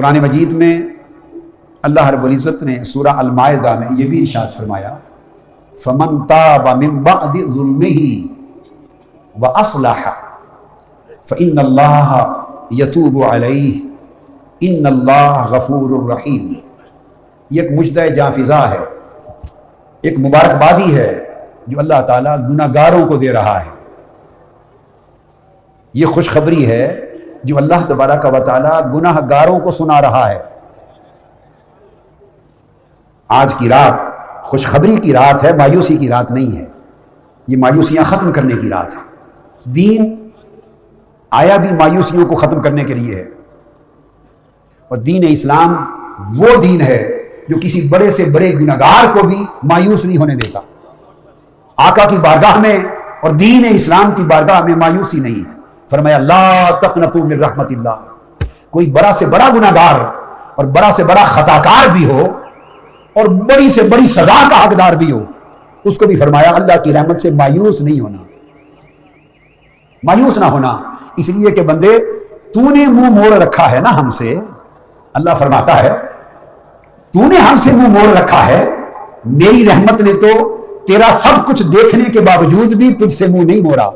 قرآن مجید میں اللہ رب العزت نے سورہ المائدہ میں یہ بھی ارشاد فرمایا فَمَن تَابَ مِن بَعْدِ ظُلْمِهِ وَأَصْلَحَ فَإِنَّ اللَّهَ يَتُوبُ عَلَيْهِ إِنَّ اللَّهَ غَفُورٌ رَحِيمٌ۔ یہ ایک مجدہ جاں فضا ہے، ایک مبارکبادی ہے جو اللہ تعالیٰ گناہگاروں کو دے رہا ہے۔ یہ خوشخبری ہے جو اللہ تبارک و تعالیٰ گناہگاروں کو سنا رہا ہے۔ آج کی رات خوشخبری کی رات ہے، مایوسی کی رات نہیں ہے۔ یہ مایوسیاں ختم کرنے کی رات ہے۔ دین آیا بھی مایوسیوں کو ختم کرنے کے لیے ہے، اور دین اسلام وہ دین ہے جو کسی بڑے سے بڑے گناہگار کو بھی مایوس نہیں ہونے دیتا۔ آقا کی بارگاہ میں اور دین اسلام کی بارگاہ میں مایوسی نہیں ہے۔ فرمایا لا تقنطوا من رحمت اللہ۔ کوئی بڑا سے بڑا گناہگار اور بڑا سے بڑا خطاکار بھی ہو اور بڑی سے بڑی سزا کا حقدار بھی ہو، اس کو بھی فرمایا اللہ کی رحمت سے مایوس نہیں ہونا، مایوس نہ ہونا۔ اس لیے کہ بندے تو نے منہ موڑ رکھا ہے نا ہم سے، اللہ فرماتا ہے تو نے ہم سے منہ موڑ رکھا ہے، میری رحمت نے تو تیرا سب کچھ دیکھنے کے باوجود بھی تجھ سے منہ نہیں موڑا۔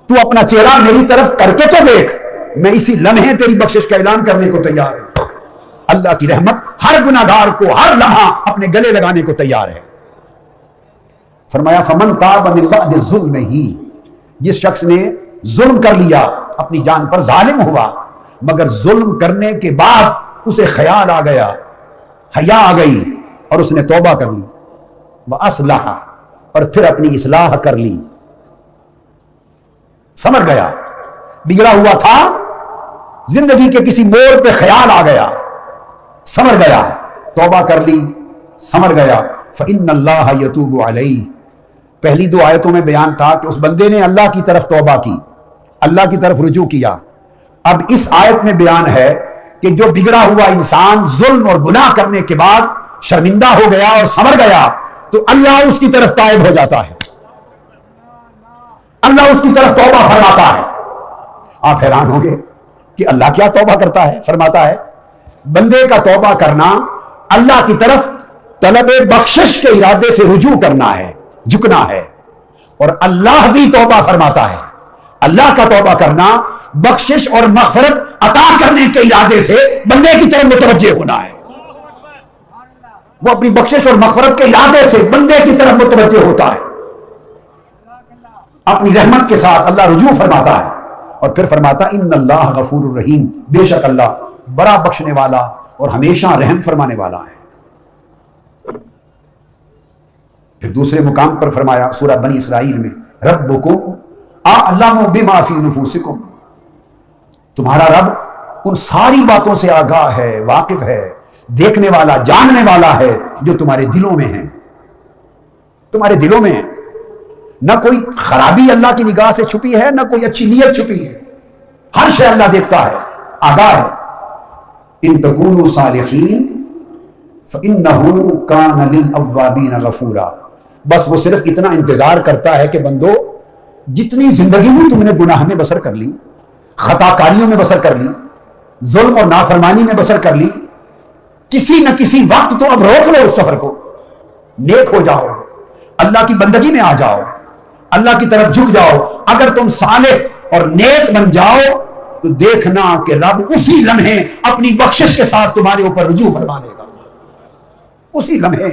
تو اپنا چہرہ میری طرف کر کے تو دیکھ، میں اسی لمحے تیری بخشش کا اعلان کرنے کو تیار ہوں۔ اللہ کی رحمت ہر گناہگار کو ہر لمحہ اپنے گلے لگانے کو تیار ہے۔ فرمایا فمن تاب من بعد ظلمہ، جس شخص نے ظلم کر لیا، اپنی جان پر ظالم ہوا، مگر ظلم کرنے کے بعد اسے خیال آ گیا، حیا آ گئی، اور اس نے توبہ کر لی، وَأَصْلَحَ، اور پھر اپنی اصلاح کر لی، سمجھ گیا بگڑا ہوا تھا، زندگی کے کسی موڑ پہ خیال آ گیا، سمجھ گیا، توبہ کر لی، سمجھ گیا، فَإِنَّ اللَّهَ يَتُوبُ عَلَيْهِ۔ پہلی دو آیتوں میں بیان تھا کہ اس بندے نے اللہ کی طرف توبہ کی، اللہ کی طرف رجوع کیا۔ اب اس آیت میں بیان ہے کہ جو بگڑا ہوا انسان ظلم اور گناہ کرنے کے بعد شرمندہ ہو گیا اور سمجھ گیا تو اللہ اس کی طرف تائب ہو جاتا ہے، اللہ اس کی طرف توبہ فرماتا ہے۔ آپ حیران ہوں گے کہ اللہ کیا توبہ کرتا ہے؟ فرماتا ہے بندے کا توبہ کرنا اللہ کی طرف طلب بخشش کے ارادے سے رجوع کرنا ہے، جھکنا ہے، اور اللہ بھی توبہ فرماتا ہے۔ اللہ کا توبہ کرنا بخشش اور مغفرت عطا کرنے کے ارادے سے بندے کی طرف متوجہ ہونا ہے۔ وہ اپنی بخشش اور مغفرت کے ارادے سے بندے کی طرف متوجہ ہوتا ہے، اپنی رحمت کے ساتھ اللہ رجوع فرماتا ہے، اور پھر فرماتا ان اللہ غفور الرحیم، بے شک اللہ بڑا بخشنے والا اور ہمیشہ رحم فرمانے والا ہے۔ پھر دوسرے مقام پر فرمایا سورہ بنی اسرائیل میں ربکم اعلم بما فی نفوسکم، تمہارا رب ان ساری باتوں سے آگاہ ہے، واقف ہے، دیکھنے والا، جاننے والا ہے جو تمہارے دلوں میں ہیں، تمہارے دلوں میں ہیں۔ نہ کوئی خرابی اللہ کی نگاہ سے چھپی ہے، نہ کوئی اچھی نیت چھپی ہے، ہر شے اللہ دیکھتا ہے، آگاہ ہے۔ ان تکونوا صالحین فإنہ کان للأوابین غفورا، بس وہ صرف اتنا انتظار کرتا ہے کہ بندو جتنی زندگی میں تم نے گناہ میں بسر کر لی، خطا کاریوں میں بسر کر لی، ظلم اور نافرمانی میں بسر کر لی، کسی نہ کسی وقت تو اب روک لو اس سفر کو، نیک ہو جاؤ، اللہ کی بندگی میں آ جاؤ، اللہ کی طرف جھک جاؤ۔ اگر تم صالح اور نیک بن جاؤ تو دیکھنا کہ رب اسی لمحے اپنی بخشش کے ساتھ تمہارے اوپر رجوع فرما لے گا، اسی لمحے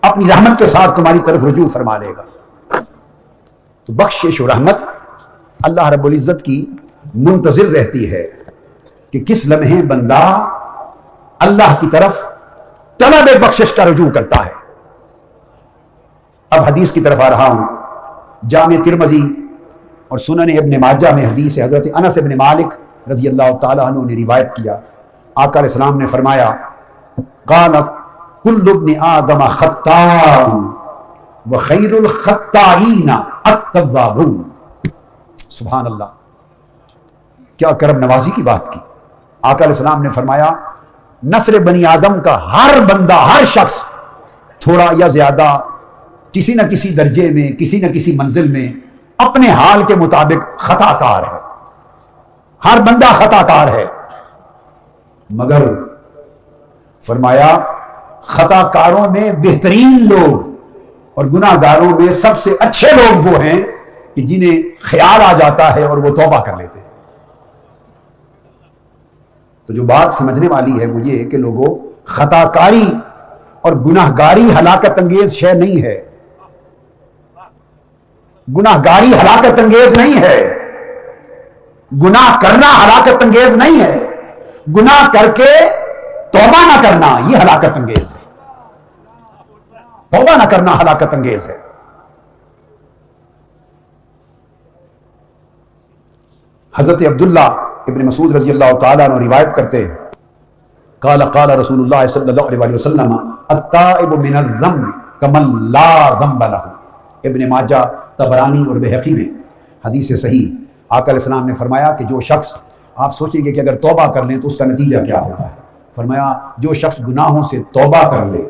اپنی رحمت کے ساتھ تمہاری طرف رجوع فرما لے گا۔ تو بخشش و رحمت اللہ رب العزت کی منتظر رہتی ہے کہ کس لمحے بندہ اللہ کی طرف طلب بخشش کا رجوع کرتا ہے۔ اب حدیث کی طرف آ رہا ہوں۔ جامع ترمذی اور سنن ابن ماجہ میں حدیث حضرت انس بن مالک رضی اللہ تعالیٰ عنہ نے روایت کیا، آقا علیہ السلام نے فرمایا قال کل ابن آدم خطاء وخیر الخطائین التوابون۔ سبحان اللہ، کیا کرم نوازی کی بات کی۔ آقا علیہ السلام نے فرمایا نسل بنی آدم کا ہر بندہ، ہر شخص تھوڑا یا زیادہ کسی نہ کسی درجے میں، کسی نہ کسی منزل میں اپنے حال کے مطابق خطا کار ہے، ہر بندہ خطا کار ہے، مگر فرمایا خطا کاروں میں بہترین لوگ اور گناہ گاروں میں سب سے اچھے لوگ وہ ہیں کہ جنہیں خیال آ جاتا ہے اور وہ توبہ کر لیتے ہیں۔ تو جو بات سمجھنے والی ہے وہ یہ کہ لوگوں، خطا کاری اور گناہ گاری ہلاکت انگیز شے نہیں ہے، گناہ گاری ہلاکت انگیز نہیں ہے، گناہ کرنا ہلاکت انگیز نہیں ہے، گناہ کر کے توبہ نہ کرنا یہ ہلاکت انگیز ہے، توبہ نہ کرنا ہلاکت انگیز ہے۔ حضرت عبداللہ ابن مسعود رضی اللہ تعالیٰ عنہ روایت کرتے ہیں، قال قال رسول اللہ صلی اللہ علیہ وسلم التائب من الذنب کمن لا ذنب لہ۔ ابن ماجہ، طبرانی اور بہقی میں حدیث صحیح آقا علیہ السلام نے فرمایا کہ جو شخص، آپ سوچیں گے کہ اگر توبہ کر لیں تو اس کا نتیجہ کیا ہوگا، فرمایا جو شخص گناہوں سے توبہ کر لے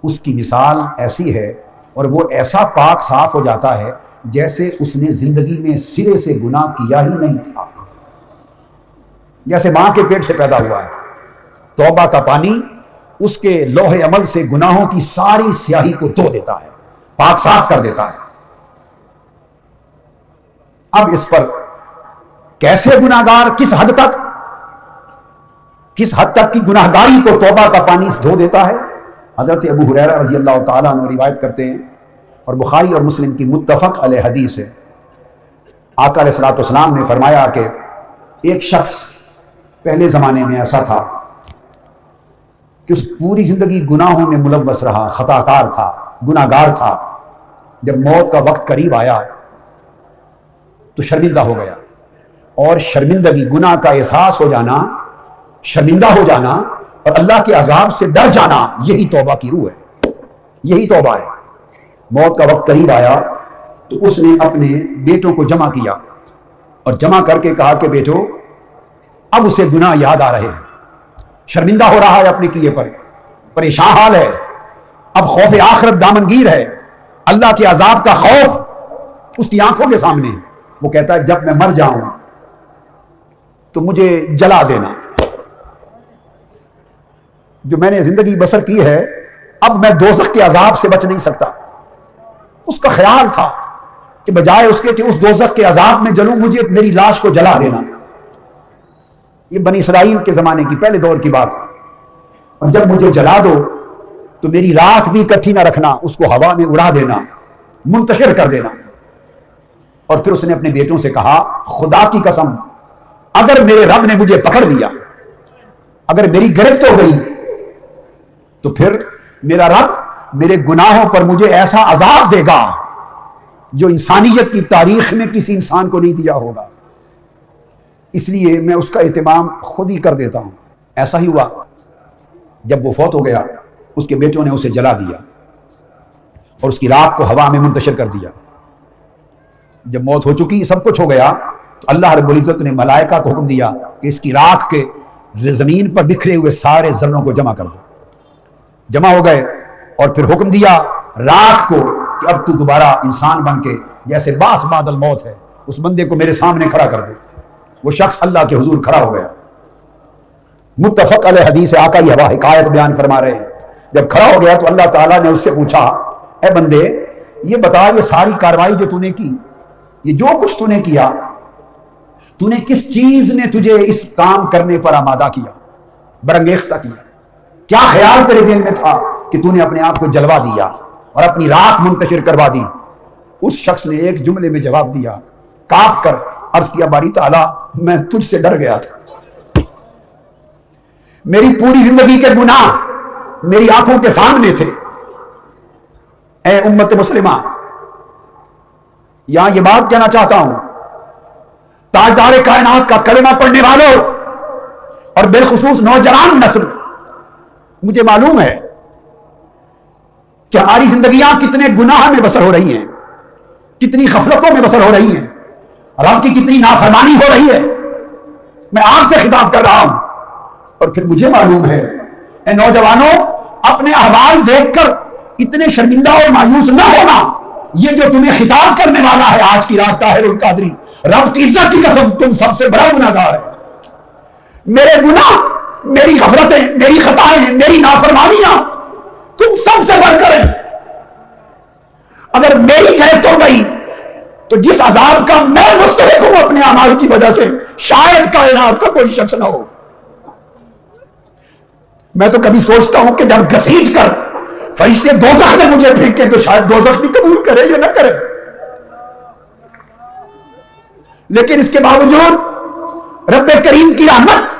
اس کی مثال ایسی ہے، اور وہ ایسا پاک صاف ہو جاتا ہے جیسے اس نے زندگی میں سرے سے گناہ کیا ہی نہیں تھا، جیسے ماں کے پیٹ سے پیدا ہوا ہے۔ توبہ کا پانی اس کے لوح عمل سے گناہوں کی ساری سیاہی کو دھو دیتا ہے، پاک صاف کر دیتا ہے۔ اب اس پر کیسے گناہگار کس حد تک کی گناہگاری کو توبہ کا پانی دھو دیتا ہے، حضرت ابو ہریرہ رضی اللہ تعالیٰ عنہ روایت کرتے ہیں، اور بخاری اور مسلم کی متفق علیہ حدیث ہے۔ آقا علیہ الصلوۃ والسلام نے فرمایا کہ ایک شخص پہلے زمانے میں ایسا تھا کہ اس پوری زندگی گناہوں میں ملوث رہا، خطا کار تھا، گناہ گار تھا۔ جب موت کا وقت قریب آیا تو شرمندہ ہو گیا، اور شرمندگی، گناہ کا احساس ہو جانا، شرمندہ ہو جانا اور اللہ کے عذاب سے ڈر جانا، یہی توبہ کی روح ہے، یہی توبہ ہے۔ موت کا وقت قریب آیا تو اس نے اپنے بیٹوں کو جمع کیا اور جمع کر کے کہا کہ بیٹو، اب اسے گناہ یاد آ رہے ہیں، شرمندہ ہو رہا ہے اپنے کیے پر، پریشان حال ہے، اب خوف آخرت دامنگیر ہے، اللہ کے عذاب کا خوف اس کی آنکھوں کے سامنے۔ وہ کہتا ہے جب میں مر جاؤں تو مجھے جلا دینا، جو میں نے زندگی بسر کی ہے اب میں دوزخ کے عذاب سے بچ نہیں سکتا۔ اس کا خیال تھا کہ بجائے اس کے کہ اس دوزخ کے عذاب میں جلوں، مجھے میری لاش کو جلا دینا۔ یہ بنی اسرائیل کے زمانے کی، پہلے دور کی بات ہے، اور جب مجھے جلا دو تو میری راکھ بھی اکٹھی نہ رکھنا، اس کو ہوا میں اڑا دینا، منتشر کر دینا۔ اور پھر اس نے اپنے بیٹوں سے کہا خدا کی قسم، اگر میرے رب نے مجھے پکڑ لیا، اگر میری گرفت ہو گئی تو پھر میرا رب میرے گناہوں پر مجھے ایسا عذاب دے گا جو انسانیت کی تاریخ میں کسی انسان کو نہیں دیا ہوگا، اس لیے میں اس کا اہتمام خود ہی کر دیتا ہوں۔ ایسا ہی ہوا، جب وہ فوت ہو گیا اس کے بیٹوں نے اسے جلا دیا اور اس کی راکھ کو ہوا میں منتشر کر دیا۔ جب موت ہو چکی، سب کچھ ہو گیا، تو اللہ رب العزت نے ملائکہ کو حکم دیا کہ اس کی راکھ کے زمین پر بکھرے ہوئے سارے ذروں کو جمع کر دو۔ جمع ہو گئے، اور پھر حکم دیا راکھ کو کہ اب تو دوبارہ انسان بن کے جیسے باس بعد الموت ہے، اس بندے کو میرے سامنے کھڑا کر دو۔ وہ شخص اللہ کے حضور کھڑا ہو گیا۔ متفق علیہ حدیث آقا یہ حکایت بیان فرما رہے ہیں، جب کھڑا ہو گیا تو اللہ تعالیٰ نے اس سے پوچھا اے بندے یہ بتا، یہ ساری کاروائی جو تو نے کی، یہ جو کچھ تو نے کیا، تو نے کس چیز نے تجھے اس کام کرنے پر آمادہ کیا، برانگیختہ کیا؟ کیا خیال تیرے ذہن میں تھا کہ تو نے اپنے آپ کو جلوا دیا اور اپنی راکھ منتشر کروا دی؟ اس شخص نے ایک جملے میں جواب دیا، کاپ کر عرض کیا باری تعالیٰ میں تجھ سے ڈر گیا تھا، میری پوری زندگی کے گناہ میری آنکھوں کے سامنے تھے۔ اے امت مسلمہ، یہاں یہ بات کہنا چاہتا ہوں، تاجدار کائنات کا کلمہ پڑھنے والوں اور بالخصوص نوجوان نسل، مجھے معلوم ہے کہ ہماری زندگیاں کتنے گناہ میں بسر ہو رہی ہیں، کتنی غفلتوں میں بسر ہو رہی ہیں، رب کی کتنی نافرمانی ہو رہی ہے۔ میں آپ سے خطاب کر رہا ہوں، اور پھر مجھے معلوم ہے اے نوجوانوں، اپنے احوال دیکھ کر اتنے شرمندہ اور مایوس نہ ہونا۔ یہ جو تمہیں خطاب کرنے والا ہے آج کی رات طاہر القادری، رب کی عزت کی قسم تم سب سے بڑا گناہگار ہے۔ میرے گناہ میری غفلتیں، میری خطائیں، میری نافرمانیاں تم سب سے بڑھ کر ہیں. اگر میری گرفت ہو گئی تو جس عذاب کا میں مستحق ہوں اپنے اعمال کی وجہ سے، شاید کائنات کا کوئی شخص نہ ہو. میں تو کبھی سوچتا ہوں کہ جب گھسیٹ کر فرشتے دوزخ میں مجھے پھینکیں تو شاید دوزخ بھی قبول کرے یا نہ کرے. لیکن اس کے باوجود رب کریم کی رحمت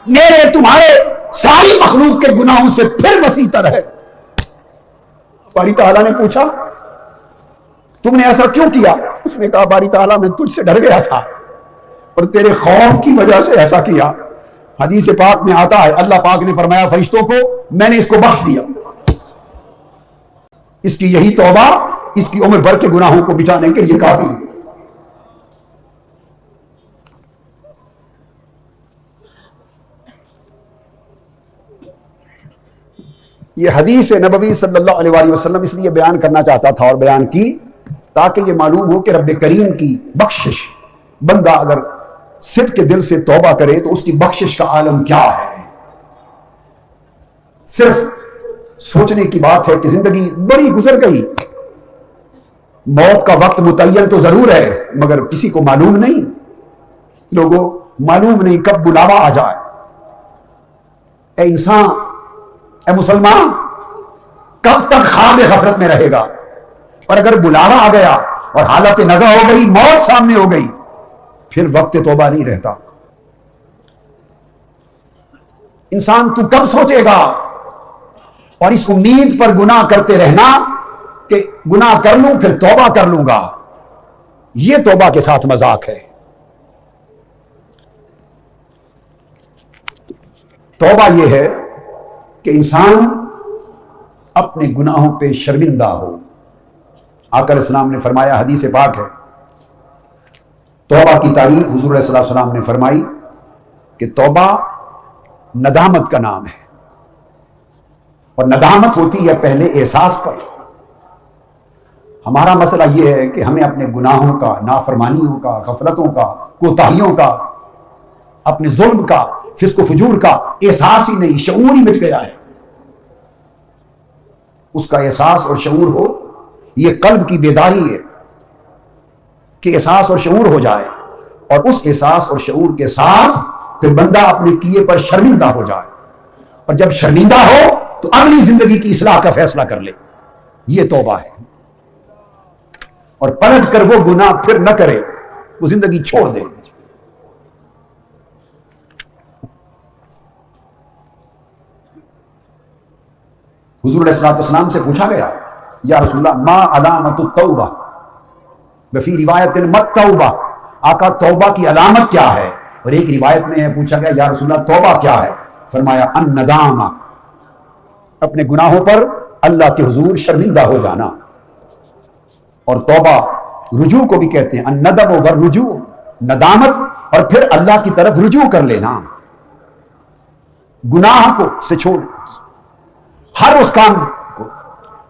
میرے تمہارے ساری مخلوق کے گناہوں سے پھر وسیع تر ہے. باری تعالیٰ نے پوچھا تم نے ایسا کیوں کیا؟ اس نے کہا باری تعالیٰ میں تجھ سے ڈر گیا تھا اور تیرے خوف کی وجہ سے ایسا کیا. حدیث پاک میں آتا ہے اللہ پاک نے فرمایا فرشتوں کو میں نے اس کو بخش دیا، اس کی یہی توبہ اس کی عمر بھر کے گناہوں کو مٹانے کے لیے کافی ہے. یہ حدیث نبوی صلی اللہ علیہ وآلہ وسلم اس لیے بیان کرنا چاہتا تھا اور بیان کی تاکہ یہ معلوم ہو کہ رب کریم کی بخشش، بندہ اگر صدق کے دل سے توبہ کرے تو اس کی بخشش کا عالم کیا ہے. صرف سوچنے کی بات ہے کہ زندگی بڑی گزر گئی، موت کا وقت متعین تو ضرور ہے مگر کسی کو معلوم نہیں. لوگوں معلوم نہیں کب بلاوا آ جائے. اے انسان، اے مسلمان، کب تک خواب غفلت میں رہے گا؟ اور اگر بلاوا آ گیا اور حالت نزع ہو گئی، موت سامنے ہو گئی، پھر وقت توبہ نہیں رہتا. انسان تو کب سوچے گا اور اس امید پر گناہ کرتے رہنا کہ گناہ کر لوں پھر توبہ کر لوں گا. یہ توبہ کے ساتھ مذاق ہے. توبہ یہ ہے کہ انسان اپنے گناہوں پہ شرمندہ ہو. آقا علیہ السلام نے فرمایا، حدیث پاک ہے، توبہ کی تعریف حضور صلی اللہ علیہ وسلم نے فرمائی کہ توبہ ندامت کا نام ہے، اور ندامت ہوتی ہے پہلے احساس پر. ہمارا مسئلہ یہ ہے کہ ہمیں اپنے گناہوں کا، نافرمانیوں کا، غفلتوں کا، کوتاہیوں کا، اپنے ظلم کا، فسق و فجور کا احساس ہی نہیں، شعور ہی مٹ گیا ہے. اس کا احساس اور شعور ہو، یہ قلب کی بیداری ہے کہ احساس اور شعور ہو جائے، اور اس احساس اور شعور کے ساتھ پھر بندہ اپنے کیے پر شرمندہ ہو جائے، اور جب شرمندہ ہو تو اگلی زندگی کی اصلاح کا فیصلہ کر لے. یہ توبہ ہے. اور پلٹ کر وہ گناہ پھر نہ کرے، وہ زندگی چھوڑ دے. حضور علیہ السلام سے پوچھا گیا یا رسول اللہ ما علامت التوبہ، وفی روایت مت توبہ، آقا توبہ کی علامت کیا ہے؟ اور ایک روایت میں پوچھا گیا یا رسول اللہ توبہ کیا ہے؟ فرمایا الندامہ، اپنے گناہوں پر اللہ کے حضور شرمندہ ہو جانا. اور توبہ رجوع کو بھی کہتے ہیں، الندم والرجوع، ندامت اور پھر اللہ کی طرف رجوع کر لینا. گناہ کو سے چھوڑ، ہر اس کام کو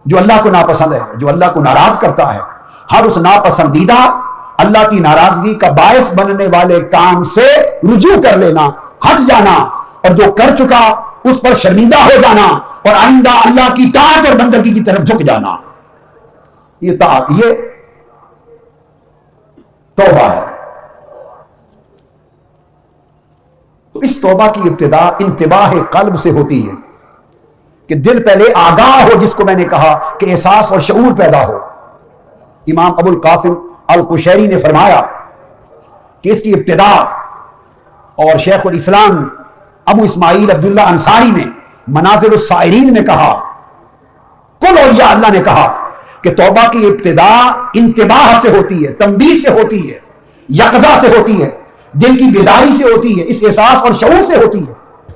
جو اللہ کو ناپسند ہے، جو اللہ کو ناراض کرتا ہے، ہر اس ناپسندیدہ اللہ کی ناراضگی کا باعث بننے والے کام سے رجوع کر لینا، ہٹ جانا، اور جو کر چکا اس پر شرمندہ ہو جانا، اور آئندہ اللہ کی طاعت اور بندگی کی طرف جھک جانا. یہ طاعت، یہ توبہ ہے. تو اس توبہ کی ابتدا انتباہ قلب سے ہوتی ہے کہ دل پہلے آگاہ ہو، جس کو میں نے کہا کہ احساس اور شعور پیدا ہو. امام ابو القاسم القشیری نے فرمایا کہ اس کی ابتدا، اور شیخ الاسلام ابو اسماعیل عبداللہ انصاری نے منازل السائرین میں کہا، کل اولیاء اللہ نے کہا کہ توبہ کی ابتدا انتباہ سے ہوتی ہے، تنبیہ سے ہوتی ہے، یقظہ سے ہوتی ہے، دل کی بیداری سے ہوتی ہے، اس احساس اور شعور سے ہوتی ہے.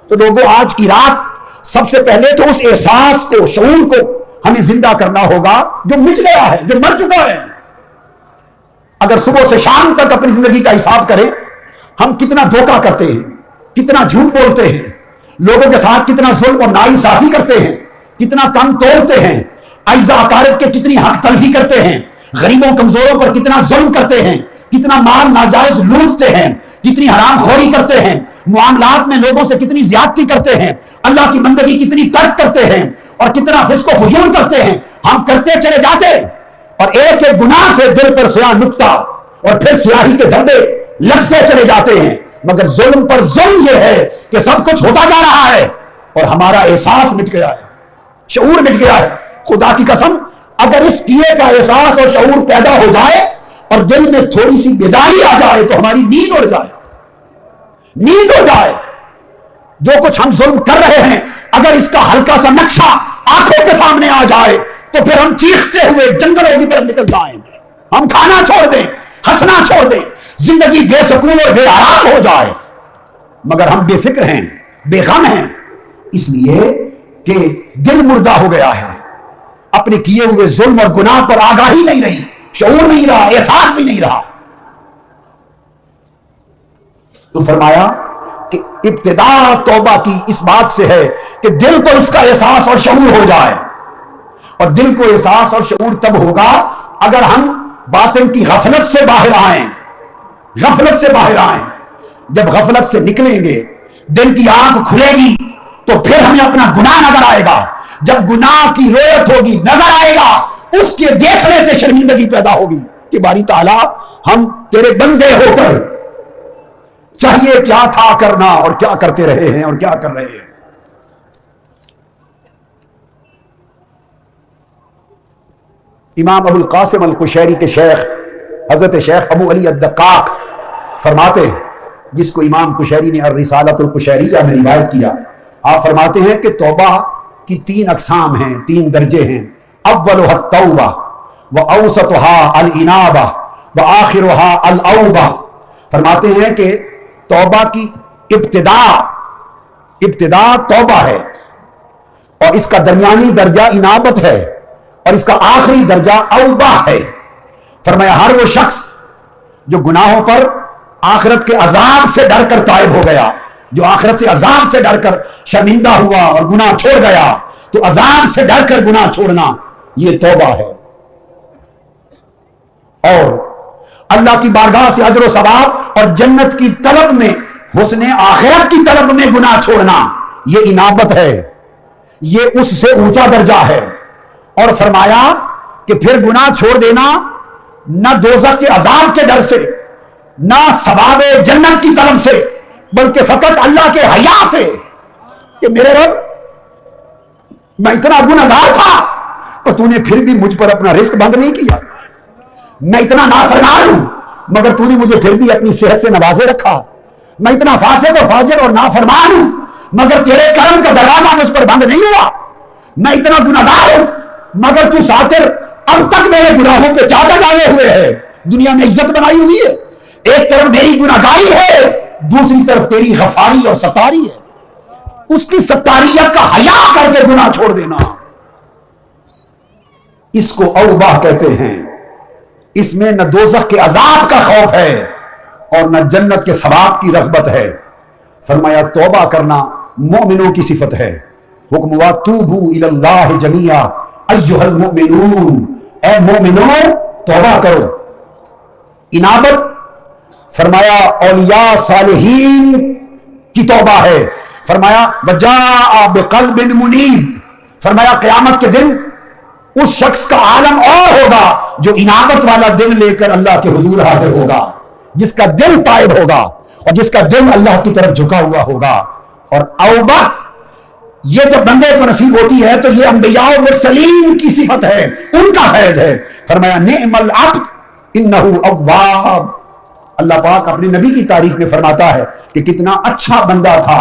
تو لوگوں آج کی رات سب سے پہلے تو اس احساس کو، شعور کو ہمیں زندہ کرنا ہوگا جو مٹ گیا ہے، جو مر چکا ہے. اگر صبح سے شام تک اپنی زندگی کا حساب کریں، ہم کتنا دھوکہ کرتے ہیں، کتنا جھوٹ بولتے ہیں، لوگوں کے ساتھ کتنا ظلم اور ناانصافی کرتے ہیں، کتنا کم توڑتے ہیں، اعزاء اقارب کے کتنی حق تلفی کرتے ہیں، غریبوں کمزوروں پر کتنا ظلم کرتے ہیں، کتنا مال ناجائز لوٹتے ہیں، کتنی حرام خوری کرتے ہیں، معاملات میں لوگوں سے کتنی زیادتی کرتے ہیں، اللہ کی بندگی کتنی ترک کرتے ہیں اور کتنا فسق و فجور کرتے ہیں، ہم کرتے چلے جاتے اور ایک ایک گناہ سے دل پر سیاہ نکتا اور پھر سیاہی کے دھبے لگتے چلے جاتے ہیں، مگر ظلم پر ظلم یہ ہے کہ سب کچھ ہوتا جا رہا ہے اور ہمارا احساس مٹ گیا ہے، شعور مٹ گیا ہے۔ خدا کی قسم اگر اس کیے کا احساس اور شعور پیدا ہو جائے اور دل میں تھوڑی سی بیداری آ جائے تو ہماری نیند اڑ جائے، نیند اڑ جائے۔ جو کچھ ہم ظلم کر رہے ہیں اگر اس کا ہلکا سا نقشہ آنکھوں کے سامنے آ جائے تو پھر ہم چیختے ہوئے جنگلوں کی طرف نکل جائیں، ہم کھانا چھوڑ دیں، ہنسنا چھوڑ دیں، زندگی بے سکون اور بے آرام ہو جائے، مگر ہم بے فکر ہیں، بے غم ہیں، اس لیے کہ دل مردہ ہو گیا ہے، اپنے کیے ہوئے ظلم اور گناہ پر آگاہی نہیں رہی، شعور نہیں رہا، احساس بھی نہیں رہا۔ تو فرمایا کہ ابتدا توبہ کی اس بات سے ہے کہ دل کو اس کا احساس اور شعور ہو جائے، اور دل کو احساس اور شعور تب ہوگا اگر ہم باطن کی غفلت سے باہر آئیں، غفلت سے باہر آئیں۔ جب غفلت سے نکلیں گے دل کی آنکھ کھلے گی تو پھر ہمیں اپنا گناہ نظر آئے گا، جب گناہ کی رویت ہوگی نظر آئے گا، اس کے دیکھنے سے شرمندگی پیدا ہوگی کہ باری تعالیٰ ہم تیرے بندے ہو کر چاہیے کیا تھا کرنا اور کیا کرتے رہے ہیں اور کیا کر رہے ہیں۔ امام ابو القاسم القشیری کے شیخ حضرت شیخ ابو علی الدقاق فرماتے ہیں، جس کو امام قشیری نے الرسالۃ القشیریہ میں روایت کیا، آپ فرماتے ہیں کہ توبہ کی 3 اقسام ہیں، 3 درجے ہیں۔ اولها التوبہ واوسطها الانابہ وآخرها الاوبہ۔ فرماتے ہیں کہ توبہ کی ابتدا توبہ ہے اور اس کا درمیانی درجہ انابت ہے اور اس کا آخری درجہ اوبہ ہے۔ فرمایا ہر وہ شخص جو گناہوں پر آخرت کے عذاب سے ڈر کر تائب ہو گیا، جو آخرت سے عذاب سے ڈر کر شرمندہ ہوا اور گناہ چھوڑ گیا، تو عذاب سے ڈر کر گناہ چھوڑنا یہ توبہ ہے، اور اللہ کی بارگاہ سے اجر و ثواب اور جنت کی طلب میں، حسن آخرت کی طلب میں گناہ چھوڑنا یہ انابت ہے، یہ اس سے اونچا درجہ ہے۔ اور فرمایا کہ پھر گناہ چھوڑ دینا نہ دوزخ کے عذاب کے ڈر سے، نہ ثواب جنت کی طلب سے، بلکہ فقط اللہ کے حیا سے کہ میرے رب میں اتنا گنہگار تھا پر تو نے پھر بھی مجھ پر اپنا رزق بند نہیں کیا، میں اتنا نافرمان ہوں مگر تو نے مجھے پھر بھی اپنی صحت سے نوازے رکھا، میں اتنا فاسق اور فاجر اور نافرمان ہوں مگر تیرے کرم کا دروازہ مجھ پر بند نہیں ہوا، میں اتنا گنہگار ہوں مگر تو ساتر اب تک میرے گناہوں پہ چادر ڈالے ہوئے ہے، دنیا میں عزت بنائی ہوئی ہے، ایک طرف میری گنہگاری ہے، دوسری طرف تیری غفاری اور ستاری ہے، اس کی ستاریت کا حیا کر کے گناہ چھوڑ دینا، اس کو اوبہ کہتے ہیں۔ اس میں نہ دوزخ کے عذاب کا خوف ہے اور نہ جنت کے ثواب کی رغبت ہے۔ فرمایا توبہ کرنا مومنوں کی صفت ہے، حکم ہوا توبو الی اللہ جمیعا ایھا المؤمنون، اے مومنوں توبہ کرو۔ انابت فرمایا اولیاء صالحین کی توبہ ہے، فرمایا وجاء بقلب منیب، فرمایا قیامت کے دن اس شخص کا عالم اور ہوگا جو انابت والا دل لے کر اللہ کے حضور حاضر ہوگا، جس کا دل تائب ہوگا اور جس کا دل اللہ کی طرف جھکا ہوا ہوگا۔ اور اوبہ یہ جب بندے کو نصیب ہوتی ہے تو یہ انبیاء و مرسلین کی صفت ہے، ان کا فیض ہے۔ فرمایا نعم العبد انہ اواب، اللہ پاک اپنے نبی کی تعریف میں فرماتا ہے کہ کتنا اچھا بندہ تھا،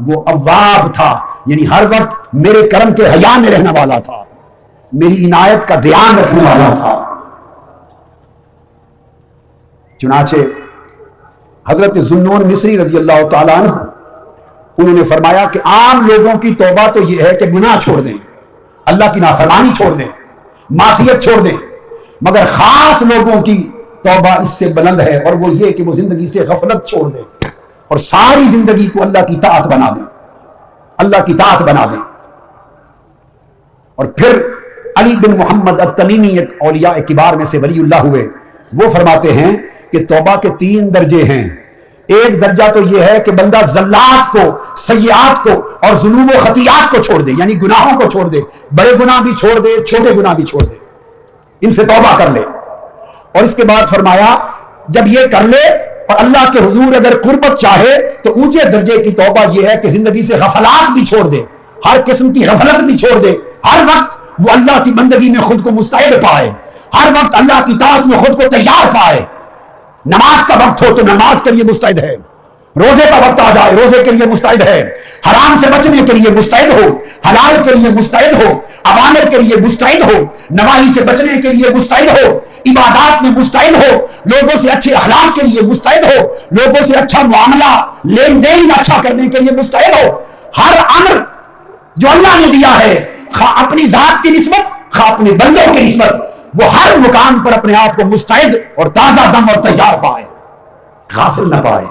وہ اواب تھا، یعنی ہر وقت میرے کرم کے حیا میں رہنے والا تھا، میری عنایت کا دھیان رکھنے والا تھا۔ چنانچہ حضرت ذوالنون مصری رضی اللہ تعالیٰ عنہ انہوں نے فرمایا کہ عام لوگوں کی توبہ تو یہ ہے کہ گناہ چھوڑ دیں، اللہ کی نافرمانی چھوڑ دیں، معصیت چھوڑ دیں، مگر خاص لوگوں کی توبہ اس سے بلند ہے، اور وہ یہ کہ وہ زندگی سے غفلت چھوڑ دیں اور ساری زندگی کو اللہ کی طاعت بنا دیں، اللہ کی طاعت بنا دیں۔ اور پھر علی بن محمد التمیمی ایک اولیاء کبار میں سے ولی اللہ ہوئے، وہ فرماتے ہیں کہ توبہ کے 3 درجے ہیں۔ ایک درجہ تو یہ ہے کہ بندہ زلات کو، سیئات کو اور ذنوب و خطیات کو چھوڑ دے، یعنی گناہوں کو چھوڑ دے، بڑے گناہ بھی چھوڑ دے، چھوٹے گناہ بھی چھوڑ دے، ان سے توبہ کر لے۔ اور اس کے بعد فرمایا جب یہ کر لے اور اللہ کے حضور اگر قربت چاہے تو اونچے درجے کی توبہ یہ ہے کہ زندگی سے غفلات بھی چھوڑ دے، ہر قسم کی غفلت بھی چھوڑ دے، ہر وقت وہ اللہ کی بندگی میں خود کو مستعد پائے، ہر وقت اللہ کی طاعت میں خود کو تیار پائے۔ نماز کا وقت ہو تو نماز کے لیے مستعد ہے، روزے کا وقت آ جائے روزے کے لیے مستعد ہے، حرام سے بچنے کے لیے مستعد ہو، حلال کے لیے مستعد ہو، اوامر کے لیے مستعد ہو، نواہی سے بچنے کے لیے مستعد ہو، عبادات میں مستعد ہو، لوگوں سے اچھے اخلاق کے لیے مستعد ہو، لوگوں سے اچھا معاملہ لین دین اچھا کرنے کے لیے مستعد ہو۔ ہر امر جو اللہ نے دیا ہے، خواہ اپنی ذات کی نسبت خواہ اپنے بندوں کی نسبت، وہ ہر مقام پر اپنے آپ کو مستعد اور تازہ دم اور تیار پائے، غافل نہ پائے۔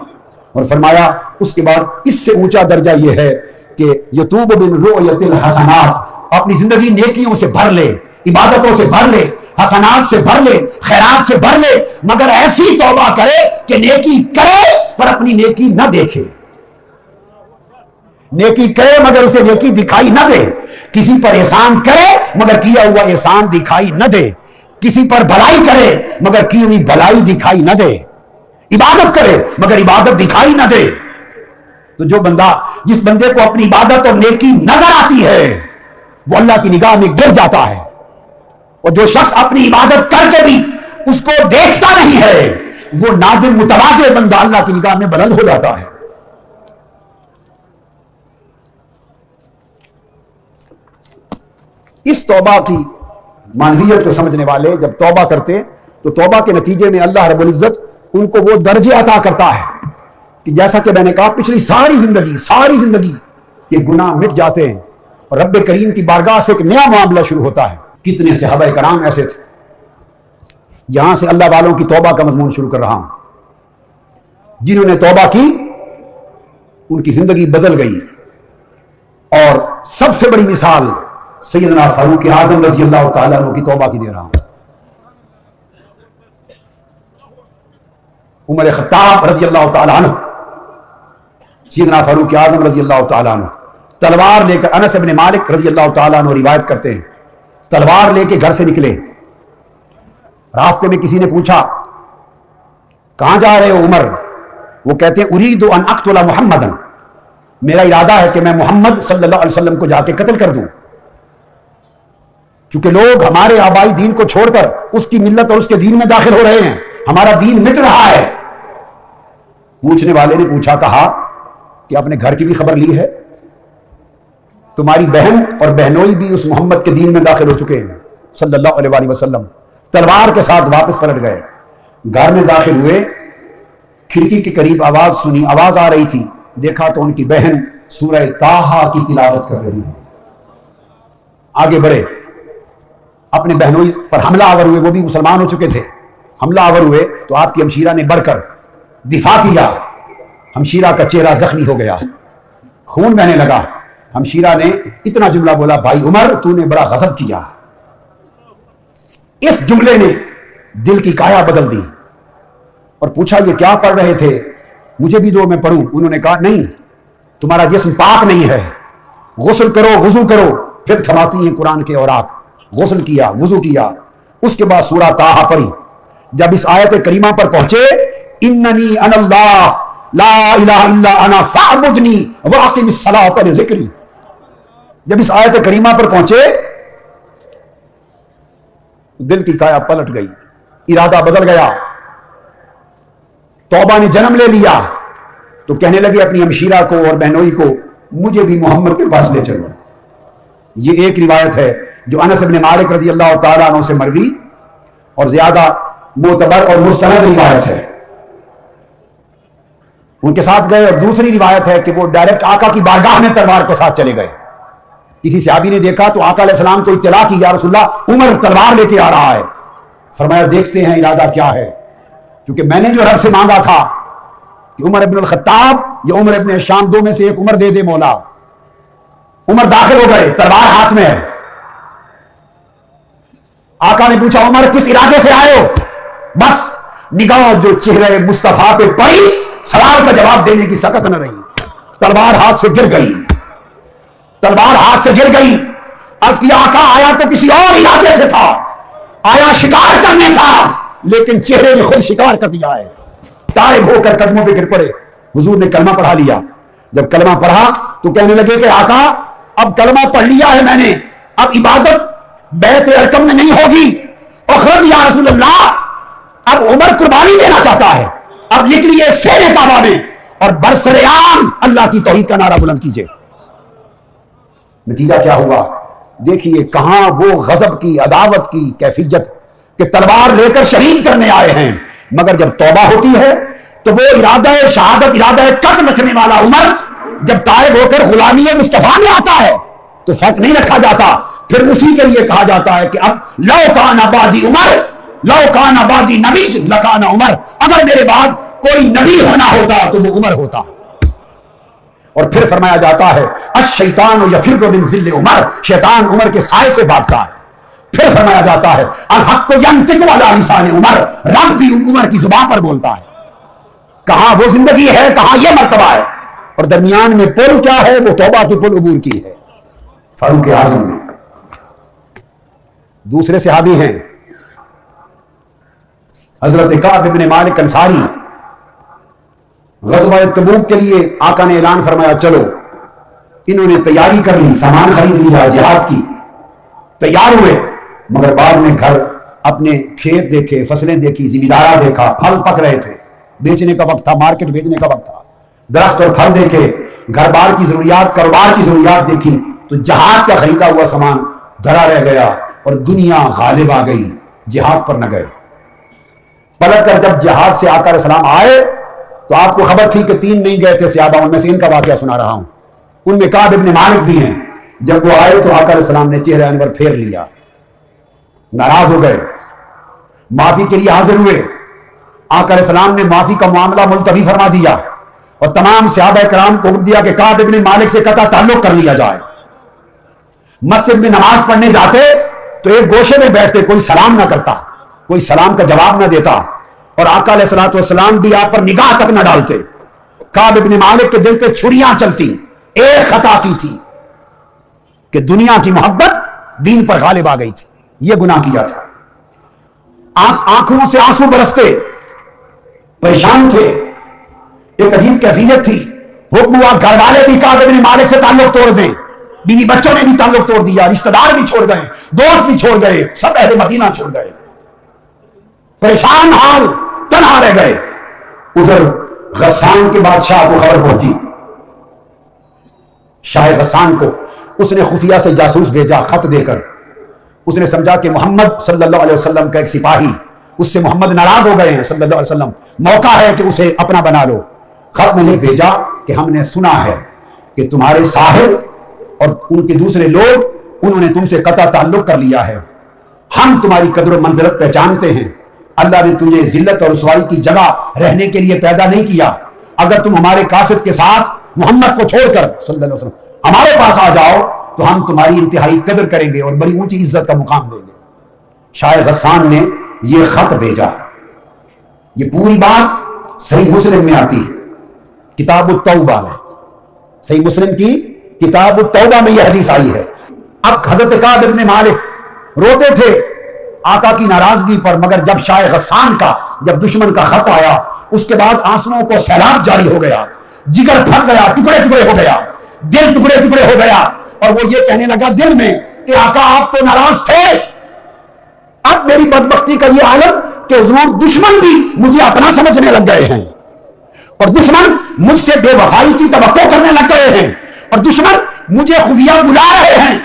اور فرمایا اس کے بعد اس سے اونچا درجہ یہ ہے کہ یتوب من رؤیت الحسنات، اپنی زندگی نیکیوں سے بھر لے، عبادتوں سے بھر لے، حسنات سے بھر لے، خیرات سے بھر لے، مگر ایسی توبہ کرے کہ نیکی کرے پر اپنی نیکی نہ دیکھے، نیکی کرے مگر اسے نیکی دکھائی نہ دے، کسی پر احسان کرے مگر کیا ہوا احسان دکھائی نہ دے، کسی پر بھلائی کرے مگر کی ہوئی بھلائی دکھائی نہ دے، عبادت کرے مگر عبادت دکھائی نہ دے۔ تو جو بندہ، جس بندے کو اپنی عبادت اور نیکی نظر آتی ہے وہ اللہ کی نگاہ میں گر جاتا ہے، اور جو شخص اپنی عبادت کر کے بھی اس کو دیکھتا نہیں ہے وہ نادم متواضع بندہ اللہ کی نگاہ میں بلند ہو جاتا ہے۔ اس توبہ کی معنویت کو سمجھنے والے جب توبہ کرتے تو توبہ کے نتیجے میں اللہ رب العزت ان کو وہ درجے عطا کرتا ہے کہ جیسا کہ میں نے کہا پچھلی ساری زندگی کے گناہ مٹ جاتے ہیں اور رب کریم کی بارگاہ سے ایک نیا معاملہ شروع ہوتا ہے۔ کتنے صحابہ کرام ایسے تھے۔ یہاں سے اللہ والوں کی توبہ کا مضمون شروع کر رہا ہوں، جنہوں نے توبہ کی ان کی زندگی بدل گئی، اور سب سے بڑی مثال سیدنا فاروق اعظم رضی اللہ تعالیٰ عنہ کی توبہ کی دے رہا ہوں۔ عمر خطاب رضی اللہ تعالیٰ عنہ، سیدنا فاروق اعظم رضی اللہ تعالیٰ عنہ تلوار لے کر، انس بن مالک رضی اللہ تعالیٰ عنہ روایت کرتے ہیں، تلوار لے کے گھر سے نکلے، راستے میں کسی نے پوچھا کہاں جا رہے ہو عمر؟ وہ کہتے ہیں ارید ان اقتل محمدا، میرا ارادہ ہے کہ میں محمد صلی اللہ علیہ وسلم کو جا کے قتل کر دوں، چونکہ لوگ ہمارے آبائی دین کو چھوڑ کر اس کی ملت اور اس کے دین میں داخل ہو رہے ہیں، ہمارا دین مٹ رہا ہے۔ پوچھنے والے نے پوچھا، کہا کہ آپ نے گھر کی بھی خبر لی ہے؟ تمہاری بہن اور بہنوئی بھی اس محمد کے دین میں داخل ہو چکے ہیں صلی اللہ علیہ وآلہ وسلم۔ تلوار کے ساتھ واپس پلٹ گئے، گھر میں داخل ہوئے، کھڑکی کے قریب آواز سنی، آواز آ رہی تھی، دیکھا تو ان کی بہن سورہ طٰہٰ کی تلاوت کر رہی ہے۔ آگے بڑھے، اپنے بہنوئی پر حملہ آور ہوئے، وہ بھی مسلمان ہو چکے تھے، حملہ آور ہوئے تو آپ کی ہمشیرہ نے بڑھ کر دفاع کیا، ہمشیرہ کا چہرہ زخمی ہو گیا، خون بہنے لگا۔ ہمشیرہ نے اتنا جملہ بولا، بھائی عمر تو نے بڑا غضب کیا۔ اس جملے نے دل کی کایا بدل دی، اور پوچھا یہ کیا پڑھ رہے تھے؟ مجھے بھی دو، میں پڑھوں۔ انہوں نے کہا نہیں، تمہارا جسم پاک نہیں ہے، غسل کرو، وضو کرو۔ پھر تھماتی ہیں قرآن کے اوراق، غسل کیا، وضو کیا، اس کے بعد سورہ طٰہٰ پڑھی۔ جب اس آیت کریمہ پر پہنچے، اننی انا اللہ لا الہ الا انا فاعبدنی واقم الصلاۃ لذکری، جب اس آیت کریمہ پر پہنچے دل کی کایا پلٹ گئی، ارادہ بدل گیا، توبہ نے جنم لے لیا۔ تو کہنے لگے اپنی ہمشیرہ کو اور بہنوئی کو، مجھے بھی محمد کے پاس لے چلو۔ یہ ایک روایت ہے جو انس بن مالک رضی اللہ تعالیٰ عنہ سے مروی اور زیادہ معتبر اور مستند روایت ہے، ان کے ساتھ گئے۔ اور دوسری روایت ہے کہ وہ ڈائریکٹ آقا کی بارگاہ میں تلوار کے ساتھ چلے گئے۔ کسی صحابی نے دیکھا تو آقا علیہ السلام کو اطلاع کی، یا رسول اللہ عمر تلوار لے کے آ رہا ہے۔ فرمایا دیکھتے ہیں ارادہ کیا ہے، کیونکہ میں نے جو رب سے مانگا تھا کہ عمر ابن الخطاب یا عمر ابن شام، دو میں سے ایک عمر دے دے مولا۔ عمر داخل ہو گئے، تلوار ہاتھ میں ہے۔ آقا نے پوچھا عمر کس ارادے سے آئے ہو؟ بس نگاہ جو چہرے مصطفیٰ پہ پڑی، سوال کا جواب دینے کی سکت نہ رہی، تلوار ہاتھ سے گر گئی، تلوار ہاتھ سے گر گئی۔ عرض کیا آقا آیا تو کسی اور ارادے سے تھا، آیا شکار کرنے کا، لیکن چہرے نے خود شکار کر دیا ہے۔ تائب ہو کر قدموں پہ گر پڑے، حضور نے کلمہ پڑھا لیا۔ جب کلمہ پڑھا تو کہنے لگے کہ آقا اب کلمہ پڑھ لیا ہے میں نے، اب عبادت بیت ارکم میں نہیں ہوگی، اخرج یا رسول اللہ، اب عمر قربانی دینا چاہتا ہے، اب نکلیے سینے کعبہ میں اور برسرعام اللہ کی توحید کا نعرہ بلند کیجئے۔ نتیجہ کیا ہوا؟ دیکھیے کہاں وہ غضب کی، عداوت کی کیفیت کہ تلوار لے کر شہید کرنے آئے ہیں، مگر جب توبہ ہوتی ہے تو وہ ارادہ شہادت، ارادہ قتل رکھنے والا عمر جب تائب ہو کر غلامی مصطفیٰ میں آتا ہے تو فرق نہیں رکھا جاتا، پھر اسی کے لیے کہا جاتا ہے کہ اب لو کان آبادی عمر، لو کان آبادی نبی لکان عمر، اگر میرے بعد کوئی نبی ہونا ہوتا تو وہ عمر ہوتا۔ اور پھر فرمایا جاتا ہے الشیطان یفر من ظل عمر، شیطان عمر کے سائے سے بھاگتا ہے۔ پھر فرمایا جاتا ہے الحق ینطق علی لسان عمر، رب بھی عمر کی زبان پر بولتا ہے۔ کہاں وہ زندگی ہے، کہاں یہ مرتبہ ہے، اور درمیان میں پل کیا ہے؟ وہ توبہ کی پل عبور کی ہے۔ فاروق اعظم نے، دوسرے صحابی ہیں حضرت کعب بن مالک انصاری، غزوہ تبوک کے لیے آقا نے اعلان فرمایا چلو، انہوں نے تیاری کر لی، سامان خرید لیا، جہاد کی تیار ہوئے، مگر بعد میں گھر اپنے کھیت دیکھے، فصلیں دیکھی، زمیندارہ دیکھا، پھل پک رہے تھے، بیچنے کا وقت تھا، مارکیٹ بھیجنے کا وقت تھا، درخت اور پھل دیکھے، گھر بار کی ضروریات، کاروبار کی ضروریات دیکھی، تو جہاد کا خریدا ہوا سامان دھرا رہ گیا اور دنیا غالب آ گئی، جہاد پر نہ گئے۔ پلٹ کر جب جہاد سے آقا علیہ السلام آئے تو آپ کو خبر تھی کہ 3 نہیں گئے تھے صحابہ، ان میں سے ان کا واقعہ سنا رہا ہوں، ان میں کعب ابن مالک بھی ہیں۔ جب وہ آئے تو آقا علیہ السلام نے چہرہ انور پھیر لیا، ناراض ہو گئے، معافی کے لیے حاضر ہوئے۔ آقا علیہ السلام نے معافی کا معاملہ ملتوی فرما دیا اور تمام صحابہ کرام کو حکم دیا کہ کعب ابن مالک سے قطع تعلق کر لیا جائے۔ مسجد میں نماز پڑھنے جاتے تو ایک گوشے میں بیٹھتے، کوئی سلام نہ کرتا، کوئی سلام کا جواب نہ دیتا، اور آقا علیہ الصلوۃ والسلام بھی آپ پر نگاہ تک نہ ڈالتے۔ کعب ابن مالک کے دل پہ چھریاں چلتی، ایک خطا کی تھی کہ دنیا کی محبت دین پر غالب آ گئی تھی، یہ گناہ کیا تھا۔ آنکھوں سے آنسو برستے، پریشان تھے، ایک عجیب کیفیت تھی۔ حکم ہوا گھر والے بھی کعب ابن مالک سے تعلق توڑ دیں، بیوی بچوں نے بھی تعلق توڑ دیا، رشتہ دار بھی چھوڑ گئے، دوست بھی چھوڑ گئے، سب اہل مدینہ چھوڑ گئے، پریشان حال، تنہا رہ گئے۔ ادھر غسان کے بادشاہ کو خبر پہنچی، شاہ غسان کو، اس نے خفیہ سے جاسوس بھیجا خط دے کر، اس نے سمجھا کہ محمد صلی اللہ علیہ وسلم کا ایک سپاہی، اس سے محمد ناراض ہو گئے ہیں صلی اللہ علیہ وسلم، موقع ہے کہ اسے اپنا بنا لو۔ خط میں لکھ بھیجا کہ ہم نے سنا ہے کہ تمہارے صاحب اور ان کے دوسرے لوگ، انہوں نے تم سے قطع تعلق کر لیا ہے، ہم تمہاری قدر و منزلت پہچانتے ہیں، اللہ نے تمہیں ذلت اور رسوائی کی جگہ رہنے کے لیے پیدا نہیں کیا، اگر تم ہمارے قاصد کے ساتھ محمد کو چھوڑ کر صلی اللہ علیہ وسلم ہمارے پاس آ جاؤ تو ہم تمہاری انتہائی قدر کریں گے اور بڑی اونچی عزت کا مقام دیں گے۔ شاہ غسان نے یہ خط بھیجا، یہ پوری بات صحیح مسلم میں آتی ہے، کتاب التوبہ میں، صحیح مسلم کی کتاب التوبہ میں یہ حدیث آئی ہے۔ اب حضرت کعب ابن مالک روتے تھے آقا کی ناراضگی پر، مگر جب شاہ غسان کا، جب دشمن کا خط آیا، اس کے بعد آنسوؤں کو سیلاب جاری ہو گیا، جگر پھٹ گیا، ٹکڑے ٹکڑے ہو گیا، دل ٹکڑے ٹکڑے ہو گیا، اور وہ یہ کہنے لگا دل میں کہ آقا آپ تو ناراض تھے، اب میری بدبختی کا یہ عالم کہ حضور دشمن بھی مجھے اپنا سمجھنے لگ گئے ہیں، اور دشمن مجھ سے بے وفائی کی توقع کرنے لگ گئے ہیں، اور دشمن مجھے خفیہ بلا رہے ہیں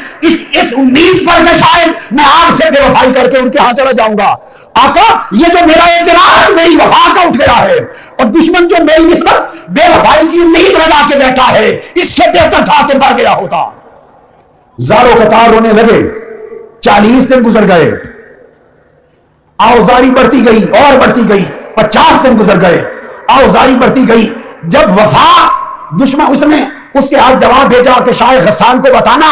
اس امید پر کہ شاید میں آپ سے بے وفائی کر کے ان کے ہاں چلا جاؤں گا۔ آقا یہ جو میرا اعتراض میری وفا کا اٹھ گیا ہے، اور دشمن جو میری نسبت بے وفائی کی امید لگا کے بیٹھا ہے، اس سے بہتر تھا کہ مر گیا ہوتا۔ زاروں قطار رونے لگے، 40 دن گزر گئے، آوزاری بڑھتی گئی اور بڑھتی گئی، 50 دن گزر گئے، آوزاری بڑھتی گئی۔ جب وفا دشمن، اس نے اس کے ہاتھ جواب بھیجا کہ شاہ غسان کو بتانا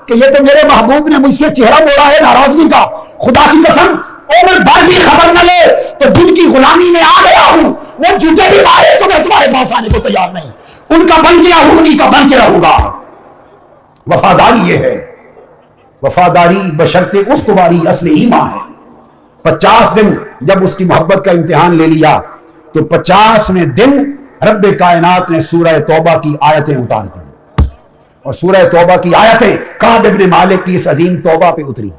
کہ یہ تو میرے محبوب نے مجھ سے چہرہ موڑا ہے ناراضگی کا، خدا کی قسم عمر بھر بھی خبر نہ لے تو جن کی غلامی میں آ گیا ہوں وہ جوتے بھی مارے تو میں تمہارے پاس آنے کو تیار نہیں، ان کا بن گیا ہوں، انہیں کا بن کے رہوں گا۔ وفاداری یہ ہے، وفاداری بشرط استواری اصل ایمان ہے۔ 50 دن جب اس کی محبت کا امتحان لے لیا تو 50ویں دن رب کائنات نے سورہ توبہ کی آیتیں اتار دی، اور سورہ توبہ کی آیتیں کعب ابن مالک کی اس عظیم توبہ پہ اتری،